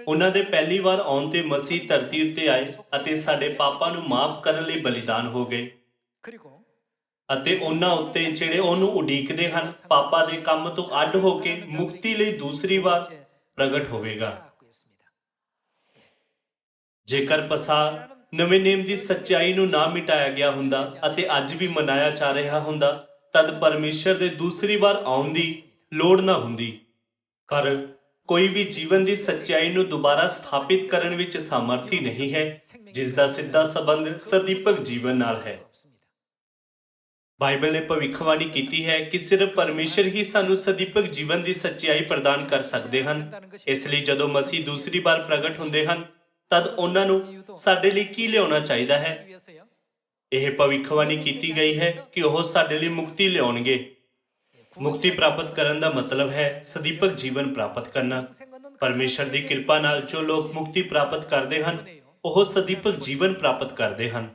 ਉਹਨਾਂ ਦੇ ਪਹਿਲੀ ਵਾਰ ਆਉਣ ਤੇ ਮਸੀਹ ਧਰਤੀ ਉੱਤੇ ਆਏ ਅਤੇ ਸਾਡੇ ਪਾਪਾਂ ਨੂੰ ਮਾਫ ਕਰਨ ਲਈ ਬਲੀਦਾਨ ਹੋ ਗਏ ਅਤੇ ਉਹਨਾਂ ਉੱਤੇ ਜਿਹੜੇ ਉਹਨੂੰ ਉਡੀਕਦੇ ਹਨ ਪਾਪਾਂ ਦੇ ਕੰਮ ਤੋਂ ਅੱਡ ਹੋ ਕੇ ਮੁਕਤੀ ਲਈ ਦੂਸਰੀ ਵਾਰ ਪ੍ਰਗਟ ਹੋਵੇਗਾ। ਜੇਕਰ ਪਸਾਹ ਨਵੇਂ ਨੇਮ ਦੀ ਸੱਚਾਈ ਨੂੰ ਨਾ ਮਿਟਾਇਆ ਗਿਆ ਹੁੰਦਾ ਅਤੇ ਅੱਜ ਵੀ ਮਨਾਇਆ ਜਾ ਰਿਹਾ ਹੁੰਦਾ, ਤਦ ਪਰਮੇਸ਼ਰ ਦੇ ਦੂਸਰੀ ਵਾਰ ਆਉਣ ਦੀ ਲੋੜ ਨਾ ਹੁੰਦੀ। ਪਰ ਕੋਈ ਵੀ ਜੀਵਨ ਦੀ ਸੱਚਾਈ ਨੂੰ ਦੁਬਾਰਾ ਸਥਾਪਿਤ ਕਰਨ ਵਿੱਚ ਸਮਰਥੀ ਨਹੀਂ ਹੈ, ਜਿਸ ਦਾ ਸਿੱਧਾ ਸੰਬੰਧ ਸਦੀਪਕ ਜੀਵਨ ਨਾਲ ਹੈ। ਬਾਈਬਲ ਨੇ ਭਵਿੱਖਬਾਣੀ ਕੀਤੀ ਹੈ ਕਿ ਸਿਰਫ ਪਰਮੇਸ਼ਰ ਹੀ ਸਾਨੂੰ ਸਦੀਪਕ ਜੀਵਨ ਦੀ ਸੱਚਾਈ ਪ੍ਰਦਾਨ ਕਰ ਸਕਦੇ ਹਨ। ਇਸ ਲਈ ਜਦੋਂ ਮਸੀਹ ਦੂਸਰੀ ਵਾਰ ਪ੍ਰਗਟ ਹੁੰਦੇ ਹਨ ਤਦ ਉਹਨਾਂ ਨੂੰ ਸਾਡੇ ਲਈ ਕੀ ਲਿਆਉਣਾ ਚਾਹੀਦਾ ਹੈ? ਇਹ ਭਵਿੱਖਬਾਣੀ ਕੀਤੀ ਗਈ ਹੈ ਕਿ ਉਹ ਸਾਡੇ ਲਈ ਮੁਕਤੀ ਲਿਆਉਣਗੇ। ਮੁਕਤੀ ਪ੍ਰਾਪਤ ਕਰਨ ਦਾ ਮਤਲਬ ਹੈ ਸਦੀਪਕ ਜੀਵਨ ਪ੍ਰਾਪਤ ਕਰਨਾ। ਪਰਮੇਸ਼ਰ ਦੀ ਕਿਰਪਾ ਨਾਲ ਜੋ ਲੋਕ ਮੁਕਤੀ ਪ੍ਰਾਪਤ ਕਰਦੇ ਹਨ ਉਹ ਸਦੀਪਕ ਜੀਵਨ ਪ੍ਰਾਪਤ ਕਰਦੇ ਹਨ।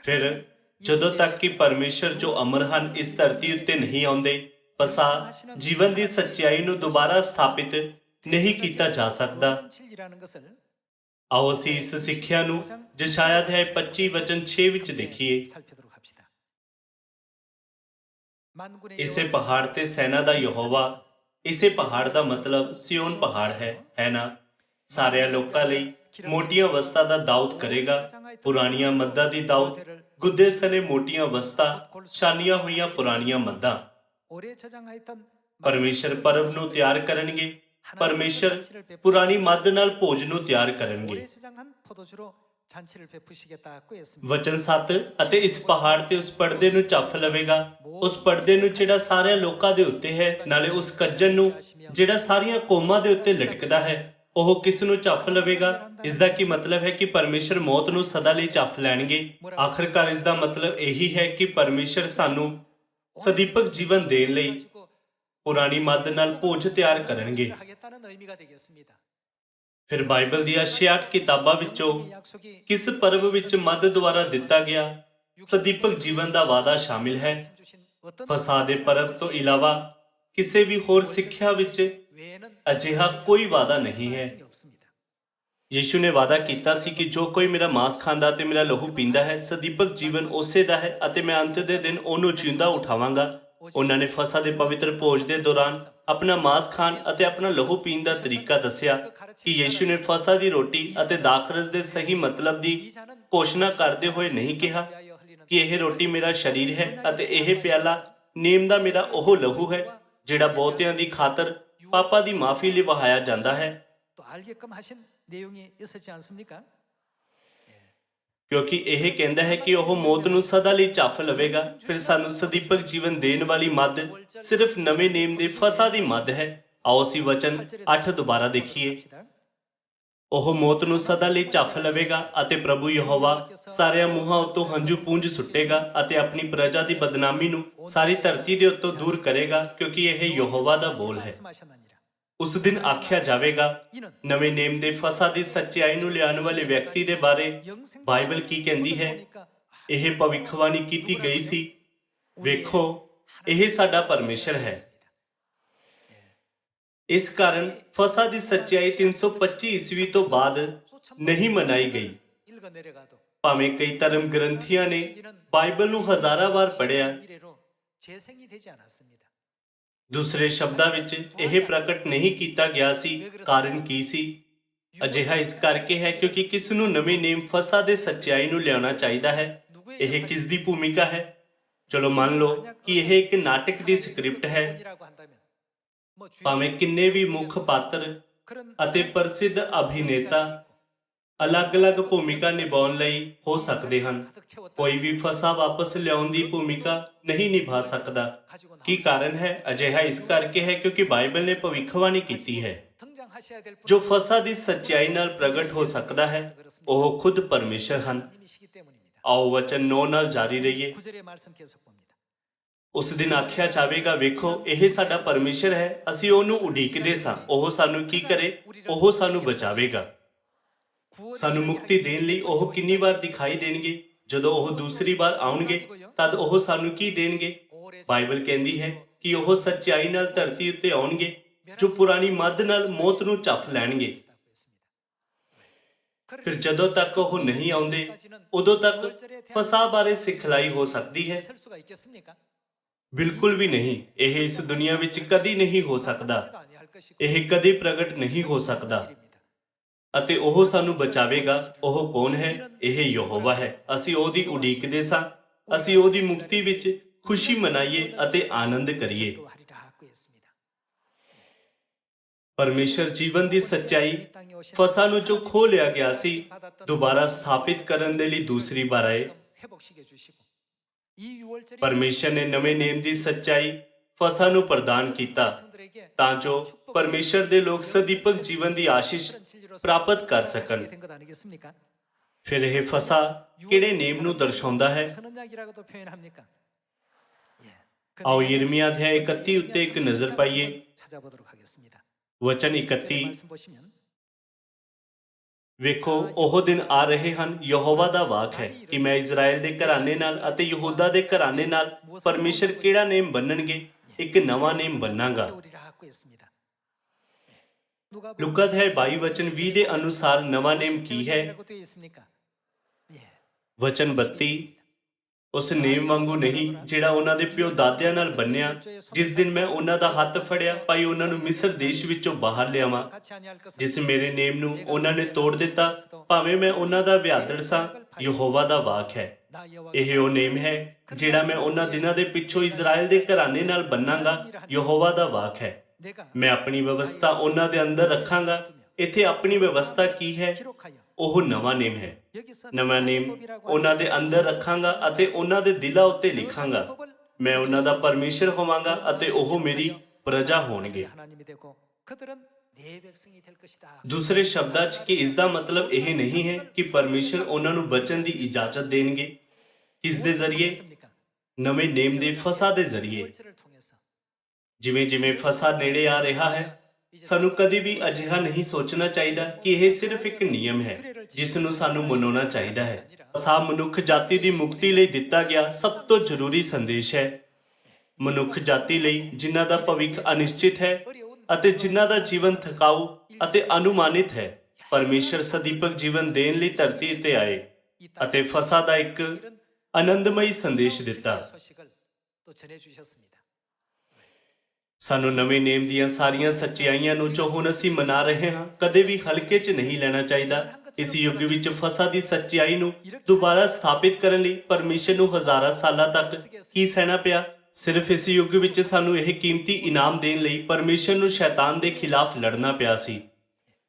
ਫਿਰ ਜਦੋਂ ਤੱਕ ਕਿ ਪਰਮੇਸ਼ਰ ਜੋ ਅਮਰ ਹਨ ਇਸ ਧਰਤੀ ਉੱਤੇ ਨਹੀਂ ਆਉਂਦੇ, ਫਸਾ ਜੀਵਨ ਦੀ ਸੱਚਾਈ ਨੂੰ ਦੁਬਾਰਾ ਸਥਾਪਿਤ ਨਹੀਂ ਕੀਤਾ ਜਾ ਸਕਦਾ। ਆਓ ਅਸੀਂ ਇਸ ਸਿੱਖਿਆ ਨੂੰ ਯਸ਼ਾਇਆ ਅਧਿਆਇ 25 ਵਚਨ 6 ਵਿੱਚ ਦੇਖੀਏ। ਇਸੇ ਪਹਾੜ ਤੇ ਸੈਨਾ ਦਾ ਯਹੋਵਾ, ਇਸੇ ਪਹਾੜ ਦਾ ਮਤਲਬ ਸਿਯੋਨ ਪਹਾੜ ਹੈ ਨਾ? ਸਾਰਿਆਂ ਲੋਕਾਂ ਲਈ ਮੋਟੀਆਂ ਵਸਤਾਂ ਦਾ ਦਾਊਦ ਕਰੇਗਾ। ਪੁਰਾਣੀਆਂ ਮੱਦਾਂ ਦੀ ਦਾਊਦ, ਗੁੱਦੇ ਸਣੇ ਮੋਟੀਆਂ ਵਸਤਾਂ, ਛਾਨੀਆਂ ਹੋਈਆਂ ਪੁਰਾਣੀਆਂ ਮੱਦਾਂ। ਪਰਮੇਸ਼ਰ ਪਰਬ ਨੂੰ ਤਿਆਰ ਕਰਨਗੇ। ਪਰਮੇਸ਼ਰ ਪੁਰਾਣੀ ਮੱਦ ਨਾਲ ਭੋਜ ਨੂੰ ਤਿਆਰ ਕਰਨਗੇ। ਵਚਨ 7 ਅਤੇ ਇਸ ਪਹਾੜ ਤੇ ਉਸ ਪਰਦੇ ਨੂੰ ਚੱਫ ਲਵੇਗਾ, ਉਸ ਪਰਦੇ ਨੂੰ ਜਿਹੜਾ ਸਾਰਿਆਂ ਲੋਕਾਂ ਦੇ ਉੱਤੇ ਹੈ, ਨਾਲੇ ਉਸ ਕੱਜਣ ਨੂੰ ਜਿਹੜਾ ਸਾਰੀਆਂ ਕੌਮਾਂ ਦੇ ਉੱਤੇ ਲਟਕਦਾ ਹੈ। ਉਹ ਕਿਸ ਨੂੰ ਚੱਫ ਲਵੇਗਾ? ਇਸ ਦਾ ਕੀ ਮਤਲਬ ਹੈ ਕਿ ਪਰਮੇਸ਼ਰ ਮੌਤ ਨੂੰ ਸਦਾ ਲਈ ਚੱਫ ਲੈਣਗੇ। ਆਖਰਕਾਰ ਇਸ ਦਾ ਮਤਲਬ ਇਹੀ ਹੈ ਕਿ ਪਰਮੇਸ਼ਰ ਸਾਨੂੰ ਸਦੀਪਕ ਜੀਵਨ ਦੇਣ ਲਈ ਪੁਰਾਣੀ ਮੱਦ ਨਾਲ ਭੋਜ ਤਿਆਰ ਕਰਨਗੇ। ਫਿਰ ਬਾਈਬਲ ਦੀਆਂ 66 ਕਿਤਾਬਾਂ ਵਿੱਚੋਂ ਕਿਸ ਪਰਬ ਵਿੱਚ ਮੱਦ ਦੁਆਰਾ ਦਿੱਤਾ ਗਿਆ ਸਦੀਪਕ ਜੀਵਨ ਦਾ ਵਾਅਦਾ ਸ਼ਾਮਿਲ ਹੈ? ਫਸਾ ਦੇ ਪਰਬ ਤੋਂ ਇਲਾਵਾ ਕਿਸੇ ਵੀ ਹੋਰ ਸਿੱਖਿਆ ਵਿੱਚ ਅਜਿਹਾ ਕੋਈ ਵਾਅਦਾ ਨਹੀਂ ਹੈ। ਯਿਸੂ ਨੇ ਵਾਅਦਾ ਕੀਤਾ ਸੀ ਕਿ ਜੋ ਕੋਈ ਮੇਰਾ ਮਾਂਸ ਖਾਂਦਾ ਤੇ ਮੇਰਾ ਲਹੂ ਪੀਂਦਾ ਹੈ, ਸਦੀਪਕ ਜੀਵਨ ਉਸੇ ਦਾ ਹੈ ਅਤੇ ਮੈਂ ਅੰਤ ਦੇ ਦਿਨ ਉਹਨੂੰ ਜਿਉਂਦਾ ਉਠਾਵਾਂਗਾ। ਉਹਨਾਂ ਨੇ ਫਸਾ ਦੇ ਪਵਿੱਤਰ ਭੋਜ ਦੇ ਦੌਰਾਨ ਆਪਣਾ ਮਾਂਸ ਖਾਣ ਅਤੇ ਆਪਣਾ ਲਹੂ ਪੀਣ ਦਾ ਤਰੀਕਾ ਦੱਸਿਆ ਕਿ ਯਿਸੂ ਨੇ ਫਸਾ ਦੀ ਰੋਟੀ ਅਤੇ ਦਾਖਰਸ ਦੇ ਸਹੀ ਮਤਲਬ ਦੀ ਘੋਸ਼ਣਾ ਕਰਦੇ ਹੋਏ ਨਹੀਂ ਕਿਹਾ ਕਿ ਇਹ ਰੋਟੀ ਮੇਰਾ ਸਰੀਰ ਹੈ ਅਤੇ ਇਹ ਪਿਆਲਾ ਨੇਮ ਦਾ ਮੇਰਾ ਉਹ ਲਹੂ ਹੈ ਜਿਹੜਾ ਬਹੁਤਿਆਂ ਦੀ ਖਾਤਰ ਪਾਪਾਂ ਦੀ ਮਾਫੀ ਲਈ ਵਹਾਇਆ ਜਾਂਦਾ ਹੈ। ਕਿਉਂਕਿ ਇਹ ਕਹਿੰਦਾ ਹੈ ਕਿ ਉਹ ਮੌਤ ਨੂੰ ਸਦਾ ਲਈ ਚੱਫ ਲਵੇਗਾ। ਫਿਰ ਸਾਨੂੰ ਸਦੀਪਕ ਜੀਵਨ ਦੇਣ ਵਾਲੀ ਮੱਦ ਸਿਰਫ ਨਵੇਂ ਨੇਮ ਦੇ ਫਸਾ ਦੀ ਮੱਦ ਹੈ। ਆਓ ਅਸੀਂ ਵਚਨ 8 ਦੁਬਾਰਾ ਦੇਖੀਏ। ਉਹ ਮੌਤ ਨੂੰ ਸਦਾ ਲਈ ਚੱਫ ਲਵੇਗਾ ਅਤੇ ਪ੍ਰਭੂ ਯਹੋਵਾ ਸਾਰਿਆਂ ਮੂੰਹਾਂ ਉੱਤੋਂ ਹੰਝੂ ਪੂੰਝ ਸੁੱਟੇਗਾ ਅਤੇ ਆਪਣੀ ਪ੍ਰਜਾ ਦੀ ਬਦਨਾਮੀ ਨੂੰ ਸਾਰੀ ਧਰਤੀ ਦੇ ਉੱਤੋਂ ਦੂਰ ਕਰੇਗਾ, ਕਿਉਂਕਿ ਇਹ ਯਹੋਵਾ ਦਾ ਬੋਲ ਹੈ। ਉਸ ਦਿਨ ਆਖਿਆ ਜਾਵੇਗਾ। ਨਵੇਂ ਨੇਮ ਦੇ ਫਸਾ ਦੀ ਸੱਚਾਈ ਨੂੰ ਲਿਆਉਣ ਵਾਲੇ ਵਿਅਕਤੀ ਦੇ ਬਾਰੇ ਬਾਈਬਲ ਕੀ ਕਹਿੰਦੀ ਹੈ? ਇਹ ਭਵਿੱਖਬਾਣੀ ਕੀਤੀ ਗਈ ਸੀ। ਵੇਖੋ, ਇਹ ਸਾਡਾ ਪਰਮੇਸ਼ਰ ਹੈ। ਇਸ ਕਾਰਨ ਫਸਾ ਦੀ ਸੱਚਾਈ 325 ਈਸਵੀ ਤੋਂ ਬਾਅਦ ਨਹੀਂ ਮਨਾਈ ਗਈ। ਭਾਵੇਂ ਕਈ ਧਰਮ ਗ੍ਰੰਥੀਆਂ ਨੇ ਬਾਈਬਲ ਨੂੰ ਹਜ਼ਾਰਾਂ ਵਾਰ ਪੜ੍ਹਿਆ। ਦੂਸਰੇ ਸ਼ਬਦਾਂ ਵਿੱਚ ਇਹ ਪ੍ਰਗਟ ਨਹੀਂ ਕੀਤਾ ਗਿਆ ਸੀ। ਕਾਰਨ ਕੀ ਸੀ? ਅਜਿਹਾ ਇਸ ਕਰਕੇ ਹੈ ਕਿਉਂਕਿ ਕਿਸ ਨੂੰ ਨਵੇਂ ਨੇਮ ਫਸਾ ਦੇ ਸੱਚਾਈ ਨੂੰ ਲਿਆਉਣਾ ਚਾਹੀਦਾ ਹੈ। ਇਹ ਕਿਸ ਦੀ ਭੂਮਿਕਾ ਹੈ? ਚਲੋ ਮੰਨ ਲਓ ਕਿ ਇਹ ਇੱਕ ਨਾਟਕ ਦੀ ਸਕ੍ਰਿਪਟ ਹੈ। ਭਾਵੇਂ ਕਿੰਨੇ ਵੀ ਮੁੱਖ ਪਾਤਰ ਅਤੇ ਪ੍ਰਸਿੱਧ ਅਭਿਨੇਤਾ ਅਲੱਗ-ਅਲੱਗ ਭੂਮਿਕਾ ਨਿਭਾਉਣ ਲਈ ਹੋ ਸਕਦੇ ਹਨ, ਕੋਈ ਵੀ ਫਸਾ ਵਾਪਸ ਲਿਆਉਣ ਦੀ ਭੂਮਿਕਾ ਨਹੀਂ ਨਿਭਾ ਸਕਦਾ। ਕੀ ਕਾਰਨ ਹੈ? ਅਜਿਹਾ ਇਸ ਕਰਕੇ ਹੈ ਕਿਉਂਕਿ ਬਾਈਬਲ ਨੇ ਭਵਿੱਖਬਾਣੀ ਕੀਤੀ ਹੈ। ਜੋ ਫਸਾ ਦੀ ਸੱਚਾਈ ਨਾਲ ਪ੍ਰਗਟ ਹੋ ਸਕਦਾ ਹੈ ਉਹ ਖੁਦ ਪਰਮੇਸ਼ਰ ਹਨ। ਆਓ ਵਚਨ 9 ਨਾਲ ਜਾਰੀ ਰਹੀਏ। ਉਸ ਦਿਨ ਆਖਿਆ ਜਾਵੇਗਾ, ਵੇਖੋ ਇਹ ਸਾਡਾ ਪਰਮੇਸ਼ਰ ਹੈ, ਅਸੀਂ ਉਹਨੂੰ ਉਡੀਕਦੇ ਸਾਂ। ਉਹ ਸਾਨੂੰ ਕੀ ਕਰੇ? ਉਹ ਸਾਨੂੰ ਬਚਾਵੇਗਾ। ਸਾਨੂੰ ਮੁਕਤੀ ਦੇਣ ਲਈ ਉਹ ਕਿੰਨੀ ਵਾਰ ਦਿਖਾਈ ਦੇਣਗੇ? ਜਦੋਂ ਉਹ ਦੂਸਰੀ ਵਾਰ ਆਉਣਗੇ ਤਦ ਉਹ ਸਾਨੂੰ ਕੀ ਦੇਣਗੇ? ਬਾਈਬਲ ਕਹਿੰਦੀ ਹੈ ਕਿ ਉਹ ਸੱਚਾਈ ਨਾਲ ਧਰਤੀ ਉੱਤੇ ਆਉਣਗੇ, ਜੋ ਪੁਰਾਣੀ ਮੱਦ ਨਾਲ ਮੌਤ ਨੂੰ ਚੱਫ ਲੈਣਗੇ। ਫਿਰ ਜਦੋਂ ਤੱਕ ਉਹ ਨਹੀਂ ਆਉਂਦੇ ਉਦੋਂ ਤੱਕ ਫਸਾ ਬਾਰੇ ਸਿਖਲਾਈ ਹੋ ਸਕਦੀ ਹੈ? ਬਿਲਕੁਲ ਵੀ ਨਹੀਂ। ਇਹ ਇਸ ਦੁਨੀਆ ਵਿੱਚ ਕਦੀ ਨਹੀਂ ਹੋ ਸਕਦਾ। ਇਹ ਕਦੇ ਪ੍ਰਗਟ ਨਹੀਂ ਹੋ ਸਕਦਾ ਅਤੇ ਉਹ ਸਾਨੂੰ ਬਚਾਵੇਗਾ। ਉਹ ਕੌਣ ਹੈ? ਇਹ ਯਹੋਵਾ ਹੈ। ਅਸੀਂ ਉਹਦੀ ਉਡੀਕਦੇ ਸਾਂ। ਅਸੀਂ ਉਹਦੀ ਮੁਕਤੀ ਵਿੱਚ ਖੁਸ਼ੀ ਮਨਾਈਏ ਅਤੇ ਆਨੰਦ ਕਰੀਏ। ਪਰਮੇਸ਼ਰ ਜੀਵਨ ਦੀ ਸੱਚਾਈ ਫਸਾ ਨੂੰ ਜੋ ਖੋਹ ਲਿਆ ਗਿਆ ਸੀ ਦੁਬਾਰਾ ਸਥਾਪਿਤ ਕਰਨ ਦੇ ਲਈ ਦੂਸਰੀ ਵਾਰ ਆਏ। ਪਰਮੇਸ਼ਰ ਨੇ ਨਵੇਂ ਨੇਮ ਦੀ ਸੱਚਾਈ ਫਸਾ ਨੂੰ ਪ੍ਰਦਾਨ ਕੀਤਾ ਤਾਂ ਜੋ ਪਰਮੇਸ਼ਰ ਦੇ ਲੋਕ ਸਦੀਪਕ ਜੀਵਨ ਦੀ ਆਸ਼ੀਸ਼ ਪ੍ਰਾਪਤ ਕਰ ਸਕਣ। ਫਿਰ ਇਹ ਫਸਾ ਕਿਹੜੇ ਨੇਮ ਨੂੰ ਦਰਸਾਉਂਦਾ ਹੈ? ਆਓ ਯਿਰਮੀਆ ਅਧਿਆਇ 31 ਉੱਤੇ ਇੱਕ ਨਜ਼ਰ ਪਾਈਏ। ਵਚਨ 31, ਵੇਖੋ ਉਹ ਦਿਨ ਆ ਰਹੇ ਹਨ, ਯਹੋਵਾ ਦਾ ਵਾਕ ਹੈ, ਕਿ ਮੈਂ ਇਜ਼ਰਾਈਲ ਦੇ ਘਰਾਣੇ ਨਾਲ ਅਤੇ ਯਹੂਦਾ ਦੇ ਘਰਾਣੇ ਨਾਲ ਪਰਮੇਸ਼ਰ ਕਿਹੜਾ ਨੇਮ ਬੰਨਣਗੇ, ਇੱਕ ਨਵਾਂ ਨੇਮ ਬੰਨਾਂਗਾ। ਲੂਕਾ ਅਧਿਆਇ 22 ਵਚਨ 20 ਦੇ ਅਨੁਸਾਰ ਨਵਾਂ ਨੇਮ ਕੀ ਹੈ? ਵਚਨ 32, ਉਸ ਨੇਮ ਵਾਂਗੂ ਨਹੀਂ ਜਿਹੜਾ ਉਹਨਾਂ ਦੇ ਪਿਓ ਦਾਦਿਆਂ ਨਾਲ ਬੰਨਿਆ, ਜਿਸ ਦਿਨ ਮੈਂ ਉਹਨਾਂ ਦਾ ਹੱਥ ਫੜਿਆ ਭਾਈ ਉਹਨਾਂ ਨੂੰ ਮਿਸਰ ਦੇਸ਼ ਵਿੱਚੋਂ ਬਾਹਰ ਲਿਆਵਾਂ। ਜਿਸ ਮੇਰੇ ਨੇਮ ਨੂੰ ਉਹਨਾਂ ਨੇ ਤੋੜ ਦਿੱਤਾ, ਭਾਵੇਂ ਮੈਂ ਉਹਨਾਂ ਦਾ ਵਿਆਦੜ ਸਾਂ, ਯਹੋਵਾ ਦਾ ਵਾਕ ਹੈ। ਇਹ ਉਹ ਨੇਮ ਹੈ ਜਿਹੜਾ ਮੈਂ ਉਹਨਾਂ ਦਿਨਾਂ ਦੇ ਪਿੱਛੋਂ ਇਜ਼ਰਾਈਲ ਦੇ ਘਰਾਣੇ ਨਾਲ ਬੰਨਾਂਗਾ, ਯਹੋਵਾ ਦਾ ਵਾਕ ਹੈ। ਮੈਂ ਆਪਣੀ ਵਿਵਸਥਾ ਉਹਨਾਂ ਦੇ ਅੰਦਰ ਰੱਖਾਂਗਾ। ਇੱਥੇ ਆਪਣੀ ਵਿਵਸਥਾ ਕੀ ਹੈ? ਉਹ ਨਵਾਂ ਨੇਮ ਹੈ। ਨਵਾਂ ਨੇਮ ਉਹਨਾਂ ਦੇ ਅੰਦਰ ਰੱਖਾਂਗਾ ਅਤੇ ਉਹਨਾਂ ਦੇ ਦਿਲਾਂ ਉੱਤੇ ਲਿਖਾਂਗਾ। ਮੈਂ ਉਹਨਾਂ ਦਾ ਪਰਮੇਸ਼ਰ ਹੋਵਾਂਗਾ ਅਤੇ ਉਹ ਮੇਰੀ ਪ੍ਰਜਾ ਹੋਣਗੇ। ਦੂਸਰੇ ਸ਼ਬਦਾਂ 'ਚ ਕਿ ਇਸ ਦਾ ਮਤਲਬ ਇਹ ਨਹੀਂ ਹੈ ਕਿ ਪਰਮੇਸ਼ਰ ਉਹਨਾਂ ਨੂੰ ਬਚਣ ਦੀ ਇਜਾਜ਼ਤ ਦੇਣਗੇ। ਕਿਸ ਦੇ ਜ਼ਰੀਏ? ਨਵੇਂ ਨੇਮ ਦੇ ਫਸਾ ਦੇ ਜ਼ਰੀਏ। ਜਿਵੇਂ ਜਿਵੇਂ ਫਸਾ ਨੇੜੇ ਆ ਰਿਹਾ ਹੈ, ਸਾਨੂੰ ਕਦੇ ਵੀ ਅਜਿਹਾ ਨਹੀਂ ਸੋਚਣਾ ਚਾਹੀਦਾ ਕਿ ਇਹ ਸਿਰਫ ਇੱਕ ਨਿਯਮ ਹੈ ਜਿਸ ਨੂੰ ਸਾਨੂੰ ਮਨਾਉਣਾ ਚਾਹੀਦਾ ਹੈ। ਫਸਾ ਮਨੁੱਖ ਜਾਤੀ ਦੀ ਮੁਕਤੀ ਲਈ ਦਿੱਤਾ ਗਿਆ ਸਭ ਤੋਂ ਜ਼ਰੂਰੀ ਸੰਦੇਸ਼ ਹੈ। ਮਨੁੱਖ ਜਾਤੀ ਲਈ ਜਿਨ੍ਹਾਂ ਦਾ ਭਵਿੱਖ ਅਨਿਸ਼ਚਿਤ ਹੈ ਅਤੇ ਜਿਨ੍ਹਾਂ ਦਾ ਜੀਵਨ ਥਕਾਊ ਅਤੇ ਅਨੁਮਾਨਿਤ ਹੈ, ਪਰਮੇਸ਼ਰ ਸਦੀਪਕ ਜੀਵਨ ਦੇਣ ਲਈ ਧਰਤੀ ਉੱਤੇ ਆਏ ਅਤੇ ਫਸਾ ਦਾ ਇੱਕ ਆਨੰਦਮਈ ਸੰਦੇਸ਼ ਦਿੱਤਾ। ਸਾਨੂੰ ਨਵੇਂ ਨੇਮ ਦੀਆਂ ਸਾਰੀਆਂ ਸੱਚਾਈਆਂ ਨੂੰ ਜੋ ਹੁਣ ਅਸੀਂ ਮਨਾ ਰਹੇ ਹਾਂ ਕਦੇ ਵੀ ਹਲਕੇ 'ਚ ਨਹੀਂ ਲੈਣਾ ਚਾਹੀਦਾ। ਇਸ ਯੁੱਗ ਵਿੱਚ ਫਸਾ ਦੀ ਸੱਚਾਈ ਨੂੰ ਦੁਬਾਰਾ ਸਥਾਪਿਤ ਕਰਨ ਲਈ ਪਰਮੇਸ਼ਰ ਨੂੰ ਹਜ਼ਾਰਾਂ ਸਾਲਾਂ ਤੱਕ ਕੀ ਸਹਿਣਾ ਪਿਆ? ਸਿਰਫ ਇਸ ਯੁੱਗ ਵਿੱਚ ਸਾਨੂੰ ਇਹ ਕੀਮਤੀ ਇਨਾਮ ਦੇਣ ਲਈ ਪਰਮੇਸ਼ਰ ਨੂੰ ਸ਼ੈਤਾਨ ਦੇ ਖਿਲਾਫ ਲੜਨਾ ਪਿਆ ਸੀ।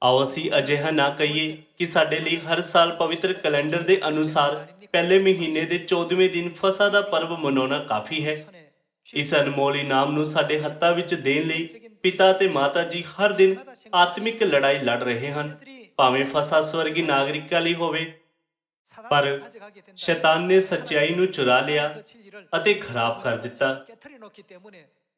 ਆਓ ਅਸੀਂ ਅਜਿਹਾ ਨਾ ਕਹੀਏ ਕਿ ਸਾਡੇ ਲਈ ਹਰ ਸਾਲ ਪਵਿੱਤਰ ਕੈਲੰਡਰ ਦੇ ਅਨੁਸਾਰ ਪਹਿਲੇ ਮਹੀਨੇ ਦੇ 14ਵੇਂ ਦਿਨ ਫਸਾ ਦਾ ਪਰਵ ਮਨਾਉਣਾ ਕਾਫੀ ਹੈ। ਇਸ ਅਨਮੋਲ ਇਨਾਮ ਨੂੰ ਸਾਡੇ ਹੱਥਾਂ ਵਿੱਚ ਦੇਣ ਲਈ ਪਿਤਾ ਤੇ ਮਾਤਾ ਜੀ ਹਰ ਦਿਨ ਆਤਮਿਕ ਲੜਾਈ ਲੜ ਰਹੇ ਹਨ। ਭਾਵੇਂ ਫਸਾ ਸਵਰਗੀ ਨਾਗਰਿਕਾਂ ਲਈ ਹੋਵੇ, ਪਰ ਸ਼ੈਤਾਨ ਨੇ ਸੱਚਾਈ ਨੂੰ ਚੁਰਾ ਲਿਆ ਅਤੇ ਖਰਾਬ ਕਰ ਦਿੱਤਾ।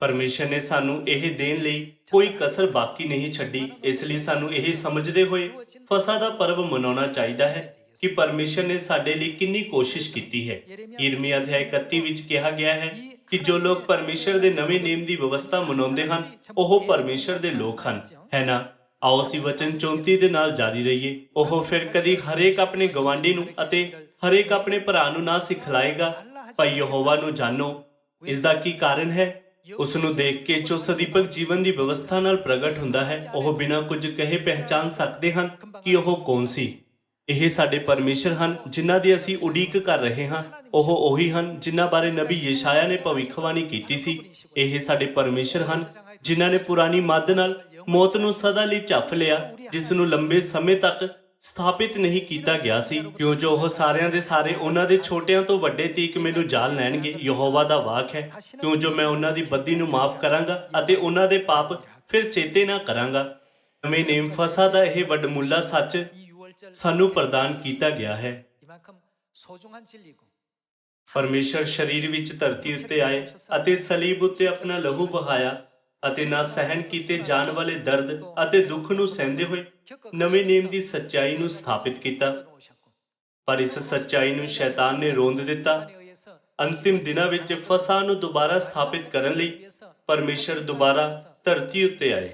ਪਰਮੇਸ਼ਰ ਨੇ ਸਾਨੂੰ ਇਹ ਦੇਣ ਲਈ ਕੋਈ ਕਸਰ ਬਾਕੀ ਨਹੀਂ ਛੱਡੀ। ਇਸ ਲਈ ਸਾਨੂੰ ਇਹ ਸਮਝਦੇ ਹੋਏ ਫਸਾ ਦਾ ਪਰਵ ਮਨਾਉਣਾ ਚਾਹੀਦਾ ਹੈ ਕਿ ਪਰਮੇਸ਼ਰ ਨੇ ਸਾਡੇ ਲਈ ਕਿੰਨੀ ਕੋਸ਼ਿਸ਼ ਕੀਤੀ ਹੈ। ਯਿਰਮੀਆ ਅਧਿਆਇ 31 ਵਿੱਚ ਕਿਹਾ ਗਿਆ ਹੈ ਕਿ ਜੋ ਲੋਕ ਪਰਮੇਸ਼ਰ ਦੇ ਨਵੇਂ ਨੇਮ ਦੀ ਵਿਵਸਥਾ ਮਨਾਉਂਦੇ ਹਨ ਉਹ ਪਰਮੇਸ਼ਰ ਦੇ ਲੋਕ ਹਨ, ਹੈ ਨਾ? ਆਓ ਅਸੀਂ ਵਚਨ 34 ਦੇ ਨਾਲ ਜਾਰੀ ਰਹੀਏ। ਉਹ ਫਿਰ ਕਦੀ ਹਰੇਕ ਆਪਣੇ ਗਵਾਂਢੀ ਨੂੰ ਅਤੇ ਹਰੇਕ ਆਪਣੇ ਭਰਾ ਨੂੰ ਨਾ ਸਿਖਲਾਏਗਾ, ਭਾਈ ਯਹੋਵਾ ਨੂੰ ਜਾਣੋ। ਇਸ ਦਾ ਕੀ ਕਾਰਨ ਹੈ? ਉਸ ਨੂੰ ਦੇਖ ਕੇ ਜੋ ਸਦੀਪਕ ਜੀਵਨ ਦੀ ਵਿਵਸਥਾ ਨਾਲ ਪ੍ਰਗਟ ਹੁੰਦਾ ਹੈ, ਉਹ ਬਿਨਾਂ ਕੁਝ ਕਹੇ ਪਹਿਚਾਨ ਸਕਦੇ ਹਨ ਕਿ ਉਹ ਕੌਣ ਸੀ। ਇਹ ਸਾਡੇ ਪਰਮੇਸ਼ਰ ਹਨ ਜਿਨ੍ਹਾਂ ਦੀ ਅਸੀਂ ਉਡੀਕ ਕਰ ਰਹੇ ਹਾਂ। ਉਹ ਉਹੀ ਹਨ ਜਿਨ੍ਹਾਂ ਬਾਰੇ ਨਬੀ ਯਸ਼ਾਇਆ ਨੇ ਭਵਿੱਖਬਾਣੀ ਕੀਤੀ ਸੀ। ਇਹ ਸਾਡੇ ਪਰਮੇਸ਼ਰ ਹਨ ਜਿਨ੍ਹਾਂ ਨੇ ਪੁਰਾਣੀ ਮੱਦ ਨਾਲ ਮੌਤ ਨੂੰ ਸਦਾ ਲਈ ਝੱਫ ਲਿਆ, ਜਿਸ ਨੂੰ ਲੰਬੇ ਸਮੇਂ ਤੱਕ ਸਥਾਪਿਤ ਨਹੀਂ ਕੀਤਾ ਗਿਆ ਸੀ, ਕਿਉਂ ਜੋ ਉਹ ਸਾਰਿਆਂ ਦੇ ਸਾਰੇ ਉਹਨਾਂ ਦੇ ਛੋਟਿਆਂ ਤੋਂ ਵੱਡੇ ਤੀਕ ਮੈਨੂੰ ਜਾਲ ਲੈਣਗੇ। ਯਹੋਵਾ ਦਾ ਵਾਕ ਹੈ, ਕਿਉਂ ਜੋ ਮੈਂ ਉਹਨਾਂ ਦੀ ਬਦੀ ਨੂੰ ਮਾਫ ਕਰਾਂਗਾ ਅਤੇ ਉਹਨਾਂ ਦੇ ਪਾਪ ਫਿਰ ਚੇਤੇ ਨਾ ਕਰਾਂਗਾ। ਨਵੇਂ ਨੇਮ ਫਸਾ ਦਾ ਇਹ ਵੱਡਮੁੱਲਾ ਸੱਚ ਸਾਨੂੰ ਪ੍ਰਦਾਨ ਕੀਤਾ ਗਿਆ ਹੈ। ਪਰਮੇਸ਼ਰ ਸਰੀਰ ਵਿੱਚ ਧਰਤੀ ਉੱਤੇ ਆਏ ਅਤੇ ਸਲੀਬ ਉੱਤੇ ਆਪਣਾ ਲਹੂ ਵਹਾਇਆ ਅਤੇ ਨਾ ਸਹਿਣ ਕੀਤੇ ਜਾਣ ਵਾਲੇ ਦਰਦ ਅਤੇ ਦੁੱਖ ਨੂੰ ਸਹਿੰਦੇ ਹੋਏ ਨਵੇਂ ਨੇਮ ਦੀ ਸੱਚਾਈ ਨੂੰ ਸਥਾਪਿਤ ਕੀਤਾ। ਪਰ ਇਸ ਸੱਚਾਈ ਨੂੰ ਸ਼ੈਤਾਨ ਨੇ ਰੋਂਦ ਦਿੱਤਾ। ਅੰਤਿਮ ਦਿਨਾਂ ਵਿੱਚ ਫਸਾ ਨੂੰ ਦੁਬਾਰਾ ਸਥਾਪਿਤ ਕਰਨ ਲਈ ਪਰਮੇਸ਼ਰ ਦੁਬਾਰਾ ਧਰਤੀ ਉੱਤੇ ਆਏ।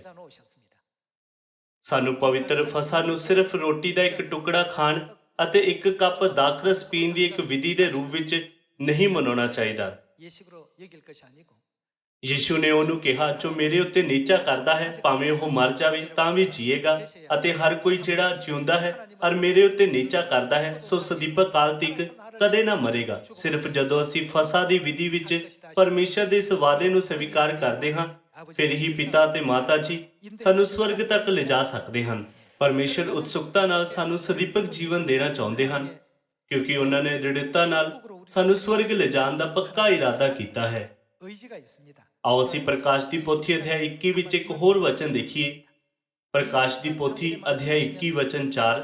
ਸਾਨੂੰ ਪਵਿੱਤਰ ਫਸਾ ਨੂੰ ਸਿਰਫ ਰੋਟੀ ਦਾ ਇੱਕ ਟੁਕੜਾ ਖਾਣ ਅਤੇ ਇੱਕ ਕੱਪ ਦਾਖਰਸ ਪੀਣ ਦੀ ਇੱਕ ਵਿਧੀ ਦੇ ਰੂਪ ਵਿੱਚ ਨਹੀਂ ਮਨਾਉਣਾ ਚਾਹੀਦਾ। ਯਿਸੂ ਨੇ ਉਹਨੂੰ ਕਿਹਾ, ਜੋ ਮੇਰੇ ਉੱਤੇ ਨੀਚਾ ਕਰਦਾ ਹੈ ਭਾਵੇਂ ਉਹ ਮਰ ਜਾਵੇ ਤਾਂ ਵੀ ਜੀਏਗਾ, ਅਤੇ ਹਰ ਕੋਈ ਜਿਹੜਾ ਜਿਉਂਦਾ ਹੈ ਔਰ ਮੇਰੇ ਉੱਤੇ ਨੀਚਾ ਕਰਦਾ ਹੈ ਸੋ ਸਦੀਪਕ ਕਾਲ ਤੱਕ ਕਦੇ ਨਾ ਮਰੇਗਾ। ਸਿਰਫ ਜਦੋਂ ਅਸੀਂ ਫਸਾ ਦੀ ਵਿਧੀ ਵਿੱਚ ਪਰਮੇਸ਼ਰ ਦੇ ਇਸ ਵਾਅਦੇ ਨੂੰ ਸਵੀਕਾਰ ਕਰਦੇ ਹਾਂ, ਫਿਰ ਹੀ ਪਿਤਾ ਤੇ ਮਾਤਾ ਜੀ ਸਾਨੂੰ ਸਵਰਗ ਤੱਕ ਲਿਜਾ ਸਕਦੇ ਹਨ। ਪਰਮੇਸ਼ਰ ਉਤਸੁਕਤਾ ਨਾਲ ਸਾਨੂੰ ਸਦੀਪਕ ਜੀਵਨ ਦੇਣਾ ਚਾਹੁੰਦੇ ਹਨ। ਕਿਉਂਕਿ ਉਹਨਾਂ ਨੇ ਦ੍ਰਿੜਤਾ ਨਾਲ ਸਾਨੂੰ ਸਵਰਗ ਲਿਜਾਣ ਦਾ ਪੱਕਾ ਇਰਾਦਾ ਕੀਤਾ ਹੈ। 의지가 있습니다. ਆਓ ਅਸੀਂ ਪ੍ਰਕਾਸ਼ ਦੀ ਪੋਥੀ ਅਧਿਆਇ 21 ਵਿੱਚ ਇੱਕ ਹੋਰ ਵਚਨ ਦੇਖੀਏ। ਪ੍ਰਕਾਸ਼ ਦੀ ਪੋਥੀ ਅਧਿਆਇ 21 ਵਚਨ 4,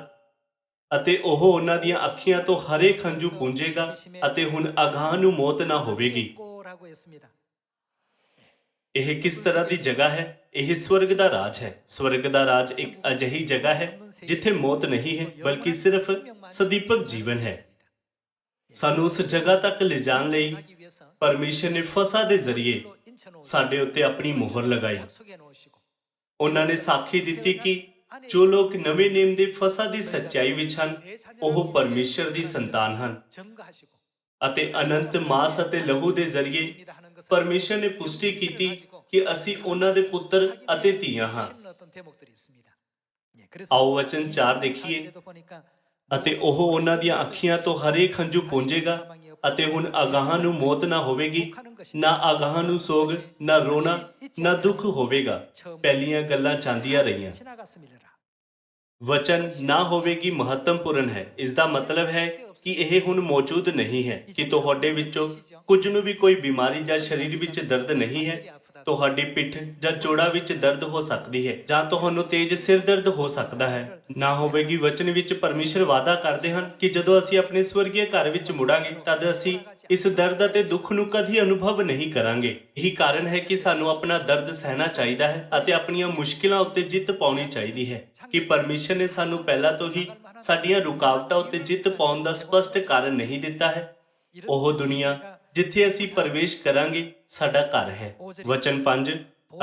ਅਤੇ ਉਹ ਉਹਨਾਂ ਦੀਆਂ ਅੱਖੀਆਂ ਤੋਂ ਹਰੇਕ ਹੰਝੂ ਪੂੰਝੇਗਾ ਅਤੇ ਹੁਣ ਅਗਾਂਹ ਨੂੰ ਮੌਤ ਨਾ ਹੋਵੇਗੀ। 꼬라고 했습니다. ਇਹ ਕਿਸ ਤਰ੍ਹਾਂ ਦੀ ਜਗ੍ਹਾ ਹੈ? ਇਹ ਸਵਰਗ ਦਾ ਰਾਜ ਹੈ। ਸਵਰਗ ਦਾ ਰਾਜ ਇੱਕ ਅਜਿਹੀ ਜਗ੍ਹਾ ਹੈ ਜਿੱਥੇ ਮੌਤ ਨਹੀਂ ਹੈ, ਬਲਕਿ ਸਿਰਫ ਸਦੀਪਕ ਜੀਵਨ ਹੈ। ਸਾਨੂੰ ਉਸ ਜਗ੍ਹਾ ਤੱਕ ਲਿਜਾਣ ਲਈ ਪਰਮੇਸ਼ਰ ਨੇ ਫਸਾ ਦੇ ਜ਼ਰੀਏ ਸਾਡੇ ਉੱਤੇ ਆਪਣੀ ਮੁਹਰ ਲਗਾਈ। 약속해 놓으시고 ਉਹਨਾਂ ਨੇ ਸਾਖੀ ਦਿੱਤੀ ਕਿ ਜੋ ਲੋਕ ਨਵੇਂ ਨੇਮ ਦੇ ਫਸਾ ਦੀ ਸੱਚਾਈ ਵਿੱਚ ਹਨ, ਉਹ ਪਰਮੇਸ਼ਰ ਦੀ ਸੰਤਾਨ ਹਨ 증거하시고 ਅਤੇ ਅਨੰਤ ਮਾਸ ਅਤੇ ਲਹੂ ਦੇ ਜ਼ਰੀਏ ਪਰਮੇਸ਼ਰ ਨੇ ਪੁਸ਼ਟੀ ਕੀਤੀ ਕਿ ਅਸੀਂ ਉਹਨਾਂ ਦੇ ਪੁੱਤਰ ਅਤੇ ਧੀਆਂ ਹਾਂ। 심는 어떤 대목들이 있습니다. 예, 그래서 ਆਓ ਵਚਨ 4 ਦੇਖੀਏ। 사기에도 보니까 ਅਤੇ ਉਹ ਉਹਨਾਂ ਦੀਆਂ ਅੱਖੀਆਂ ਤੋਂ ਹਰੇਕ ਹੰਝੂ ਪੂੰਝੇਗਾ ਅਤੇ ਹੁਣ ਅਗਾਹਾਂ ਨੂੰ ਮੌਤ ਨਾ ਹੋਵੇਗੀ, ਨਾ ਅਗਾਹਾਂ ਨੂੰ ਸੋਗ, ਨਾ ਰੋਣਾ, ਨਾ ਦੁੱਖ ਹੋਵੇਗਾ। ਪਹਿਲੀਆਂ ਗੱਲਾਂ ਜਾਂਦੀਆਂ ਰਹੀਆਂ। 지나갔음이라. ਵਚਨ ਨਾ ਹੋਵੇਗੀ ਮਹੱਤਵਪੂਰਨ ਹੈ। ਇਸ ਦਾ ਮਤਲਬ ਹੈ ਕਿ ਇਹ ਹੁਣ ਮੌਜੂਦ ਨਹੀਂ ਹੈ, ਕਿ ਤੁਹਾਡੇ ਵਿੱਚੋਂ ਕੁਝ ਨੂੰ ਵੀ ਕੋਈ ਬਿਮਾਰੀ ਜਾਂ ਸਰੀਰ ਵਿੱਚ ਦਰਦ ਨਹੀਂ ਹੈ। ਤੁਹਾਡੀ ਪਿੱਠ ਜਾਂ ਜੋੜਾਂ ਵਿੱਚ ਦਰਦ ਹੋ ਸਕਦੀ ਹੈ, ਜਾਂ ਤੁਹਾਨੂੰ ਤੇਜ਼ ਸਿਰ ਦਰਦ ਹੋ ਸਕਦਾ ਹੈ। ਨਾ ਹੋਵੇਗੀ ਵਚਨ ਵਿੱਚ ਪਰਮੇਸ਼ਰ ਵਾਅਦਾ ਕਰਦੇ ਹਨ ਕਿ ਜਦੋਂ ਅਸੀਂ ਆਪਣੇ ਸਵਰਗੀ ਘਰ ਵਿੱਚ ਮੁੜਾਂਗੇ ਤਦ ਅਸੀਂ ਇਸ ਦਰਦ ਅਤੇ ਦੁੱਖ ਨੂੰ ਕਦੀ ਅਨੁਭਵ ਨਹੀਂ ਕਰਾਂਗੇ। ਇਹੀ ਕਾਰਨ ਹੈ ਕਿ ਸਾਨੂੰ ਆਪਣਾ ਦਰਦ ਸਹਿਣਾ ਚਾਹੀਦਾ ਹੈ ਅਤੇ ਆਪਣੀਆਂ ਮੁਸ਼ਕਿਲਾਂ ਉੱਤੇ ਜਿੱਤ ਪਾਉਣੀ ਚਾਹੀਦੀ ਹੈ, ਕਿ ਪਰਮੇਸ਼ਰ ਨੇ ਸਾਨੂੰ ਪਹਿਲਾਂ ਤੋਂ ਹੀ ਸਾਡੀਆਂ ਰੁਕਾਵਟਾਂ ਉੱਤੇ ਜਿੱਤ ਪਾਉਣ ਦਾ ਸਪਸ਼ਟ ਕਾਰਨ ਨਹੀਂ ਦਿੱਤਾ ਹੈ। ਉਹ ਦੁਨੀਆ ਜਿੱਥੇ ਅਸੀਂ ਪ੍ਰਵੇਸ਼ ਕਰਾਂਗੇ ਸਾਡਾ ਘਰ ਹੈ। ਵਚਨ 5,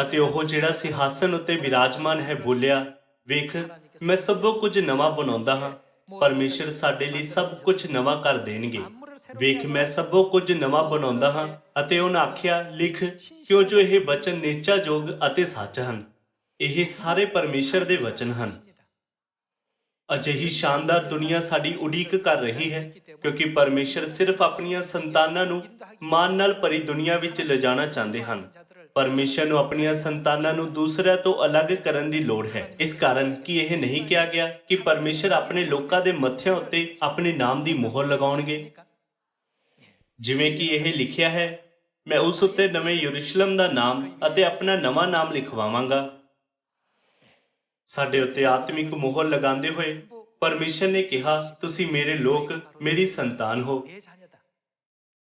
ਅਤੇ ਉਹ ਜਿਹੜਾ ਸਿੰਘਾਸਨ ਉੱਤੇ ਵਿਰਾਜਮਾਨ ਹੈ ਬੋਲਿਆ, ਵੇਖ ਮੈਂ ਸਭੋ ਕੁਝ ਨਵਾਂ ਬਣਾਉਂਦਾ ਹਾਂ। ਪਰਮੇਸ਼ਰ ਸਾਡੇ ਲਈ ਸਭ ਕੁਝ ਨਵਾਂ ਕਰ ਦੇਣਗੇ। ਵੇਖ ਮੈਂ ਸਭੋ ਕੁਝ ਨਵਾਂ ਬਣਾਉਂਦਾ ਹਾਂ। ਅਤੇ ਉਹਨਾਂ ਆਖਿਆ, ਲਿਖ, ਕਿਉਂ ਜੋ ਇਹ ਵਚਨ ਨਿਸ਼ਚਾਯੋਗ ਅਤੇ ਸੱਚ ਹਨ। ਇਹ ਸਾਰੇ ਪਰਮੇਸ਼ਰ ਦੇ ਵਚਨ ਹਨ। ਅਜਿਹੀ ਸ਼ਾਨਦਾਰ ਦੁਨੀਆ ਸਾਡੀ ਉਡੀਕ ਕਰ ਰਹੀ ਹੈ, ਕਿਉਂਕਿ ਪਰਮੇਸ਼ਰ ਸਿਰਫ ਆਪਣੀਆਂ ਸੰਤਾਨਾਂ ਨੂੰ ਮਾਨ ਨਾਲ ਭਰੀ ਦੁਨੀਆ ਵਿੱਚ ਲਿਜਾਣਾ ਚਾਹੁੰਦੇ ਹਨ। ਪਰਮੇਸ਼ਰ ਨੂੰ ਆਪਣੀਆਂ ਸੰਤਾਨਾਂ ਨੂੰ ਦੂਸਰਿਆਂ ਤੋਂ ਅਲੱਗ ਕਰਨ ਦੀ ਲੋੜ ਹੈ। ਇਸ ਕਾਰਨ ਕਿ ਇਹ ਨਹੀਂ ਕਿਹਾ ਗਿਆ ਕਿ ਪਰਮੇਸ਼ਰ ਆਪਣੇ ਲੋਕਾਂ ਦੇ ਮੱਥਿਆਂ ਉੱਤੇ ਆਪਣੇ ਨਾਮ ਦੀ ਮੁਹਰ ਲਗਾਉਣਗੇ। ਜਿਵੇਂ ਕਿ ਇਹ ਲਿਖਿਆ ਹੈ, ਮੈਂ ਉਸ ਉੱਤੇ ਨਵੇਂ ਯਰੂਸ਼ਲਮ ਦਾ ਨਾਮ ਅਤੇ ਆਪਣਾ ਨਵਾਂ ਨਾਮ ਲਿਖਵਾਵਾਂਗਾ। ਸਾਡੇ ਉੱਤੇ ਆਤਮਿਕ ਮੁਹਰ ਲਗਾਉਂਦੇ ਹੋਏ ਪਰਮੇਸ਼ਰ ਨੇ ਕਿਹਾ, ਤੁਸੀਂ ਮੇਰੇ ਲੋਕ, ਮੇਰੀ ਸੰਤਾਨ ਹੋ। 내 자녀다.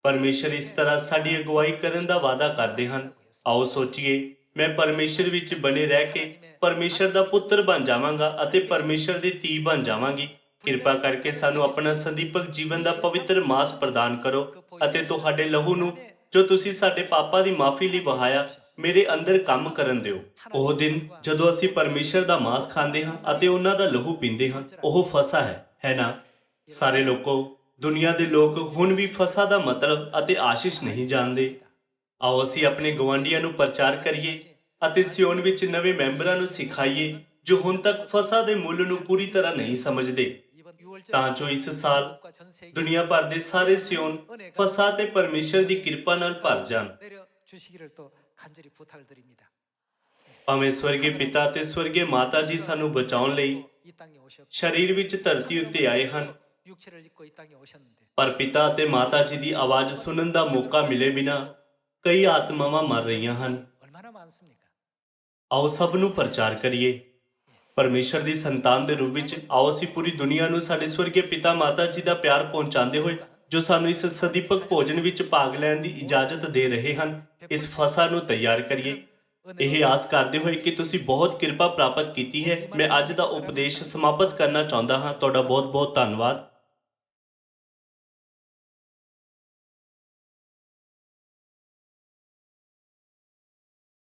ਪਰਮੇਸ਼ਰ ਇਸ ਤਰ੍ਹਾਂ ਸਾਡੀ ਅਗਵਾਈ ਕਰਨ ਦਾ ਵਾਅਦਾ ਕਰਦੇ ਹਨ। ਆਓ ਸੋਚੀਏ, ਮੈਂ ਪਰਮੇਸ਼ਰ ਵਿੱਚ ਬਣੇ ਰਹਿ ਕੇ ਪਰਮੇਸ਼ਰ ਦਾ ਪੁੱਤਰ ਬਣ ਜਾਵਾਂਗਾ ਅਤੇ ਪਰਮੇਸ਼ਰ ਦੀ ਧੀ ਬਣ ਜਾਵਾਂਗੀ। ਕਿਰਪਾ ਕਰਕੇ ਸਾਨੂੰ ਆਪਣਾ ਸੰਦੀਪਕ ਜੀਵਨ ਦਾ ਪਵਿੱਤਰ ਮਾਸ ਪ੍ਰਦਾਨ ਕਰੋ ਅਤੇ ਤੁਹਾਡੇ ਲਹੂ ਨੂੰ ਜੋ ਤੁਸੀਂ ਸਾਡੇ ਪਾਪਾਂ ਦੀ ਮਾਫੀ ਲਈ ਵਹਾਇਆ, ਮੇਰੇ ਅੰਦਰ ਕੰਮ ਕਰਨ ਦਿਓ। ਉਹ ਦਿਨ ਜਦੋਂ ਅਸੀਂ ਪਰਮੇਸ਼ਰ ਦਾ ਮਾਸ ਖਾਂਦੇ ਹਾਂ ਅਤੇ ਉਹਨਾਂ ਦਾ ਲਹੂ ਪੀਂਦੇ ਹਾਂ, ਉਹ ਫਸਾ ਹੈ ਨਾ? ਸਾਰੇ ਲੋਕੋ, ਦੁਨੀਆ ਦੇ ਲੋਕ ਹੁਣ ਵੀ ਫਸਾ ਦਾ ਮਤਲਬ ਅਤੇ ਆਸ਼ੀਸ਼ ਨਹੀਂ ਜਾਣਦੇ। ਆਓ ਅਸੀਂ ਆਪਣੇ ਗਵਾਂਢੀਆਂ ਨੂੰ ਪ੍ਰਚਾਰ ਕਰੀਏ ਅਤੇ ਸਿਓਨ ਵਿੱਚ ਨਵੇਂ ਮੈਂਬਰਾਂ ਨੂੰ ਸਿਖਾਈਏ ਜੋ ਹੁਣ ਤੱਕ ਫਸਾ ਦੇ ਮੁੱਲ ਨੂੰ ਪੂਰੀ ਤਰ੍ਹਾਂ ਨਹੀਂ ਸਮਝਦੇ, ਤਾਂ ਜੋ ਇਸ ਸਾਲ ਦੁਨੀਆ ਭਰ ਦੇ ਸਾਰੇ ਸਿਓਨ ਫਸਾ ਤੇ ਪਰਮੇਸ਼ਰ ਦੀ ਕਿਰਪਾ ਨਾਲ ਭਰ ਜਾਣ। 내려주시기를 또 간절히 부탁을 드립니다. ਭਾਵੇਂ ਸਵਰਗੀ ਪਿਤਾ ਤੇ ਸਵਰਗੀ ਮਾਤਾ ਜੀ ਸਾਨੂੰ ਬਚਾਉਣ ਲਈ 이 땅에 오셨고 ਸਰੀਰ ਵਿੱਚ ਧਰਤੀ ਉੱਤੇ ਆਏ ਹਨ, 육체를 입고 이 땅에 오셨는데 ਪਰ ਪਿਤਾ ਅਤੇ ਮਾਤਾ ਜੀ ਦੀ ਆਵਾਜ਼ ਸੁਣਨ ਦਾ ਮੌਕਾ ਮਿਲੇ ਬਿਨਾ ਕਈ ਆਤਮਾਵਾਂ ਮਰ ਰਹੀਆਂ ਹਨ। 얼마나 많습니까? ਆਓ ਸਭ ਨੂੰ ਪ੍ਰਚਾਰ ਕਰੀਏ। ਪਰਮੇਸ਼ਰ ਦੀ ਸੰਤਾਨ ਦੇ ਰੂਪ ਵਿੱਚ ਆਓ ਅਸੀਂ ਪੂਰੀ ਦੁਨੀਆ ਨੂੰ ਸਾਡੇ ਸਵਰਗੀ ਪਿਤਾ ਮਾਤਾ ਜੀ ਦਾ ਪਿਆਰ ਪਹੁੰਚਾਉਂਦੇ ਹੋਏ, ਜੋ ਸਾਨੂੰ ਇਸ ਸਦੀਪਕ ਭੋਜਨ ਵਿੱਚ ਭਾਗ ਲੈਣ ਦੀ ਇਜਾਜ਼ਤ ਦੇ ਰਹੇ ਹਨ, ਇਸ ਫਸਾ ਨੂੰ ਤਿਆਰ ਕਰੀਏ। ਇਹ ਆਸ ਕਰਦੇ ਹੋਏ ਕਿ ਤੁਸੀਂ ਬਹੁਤ ਕਿਰਪਾ ਪ੍ਰਾਪਤ ਕੀਤੀ ਹੈ, ਮੈਂ ਅੱਜ ਦਾ ਉਪਦੇਸ਼ ਸਮਾਪਤ ਕਰਨਾ ਚਾਹੁੰਦਾ ਹਾਂ। ਤੁਹਾਡਾ ਬਹੁਤ ਬਹੁਤ ਧੰਨਵਾਦ।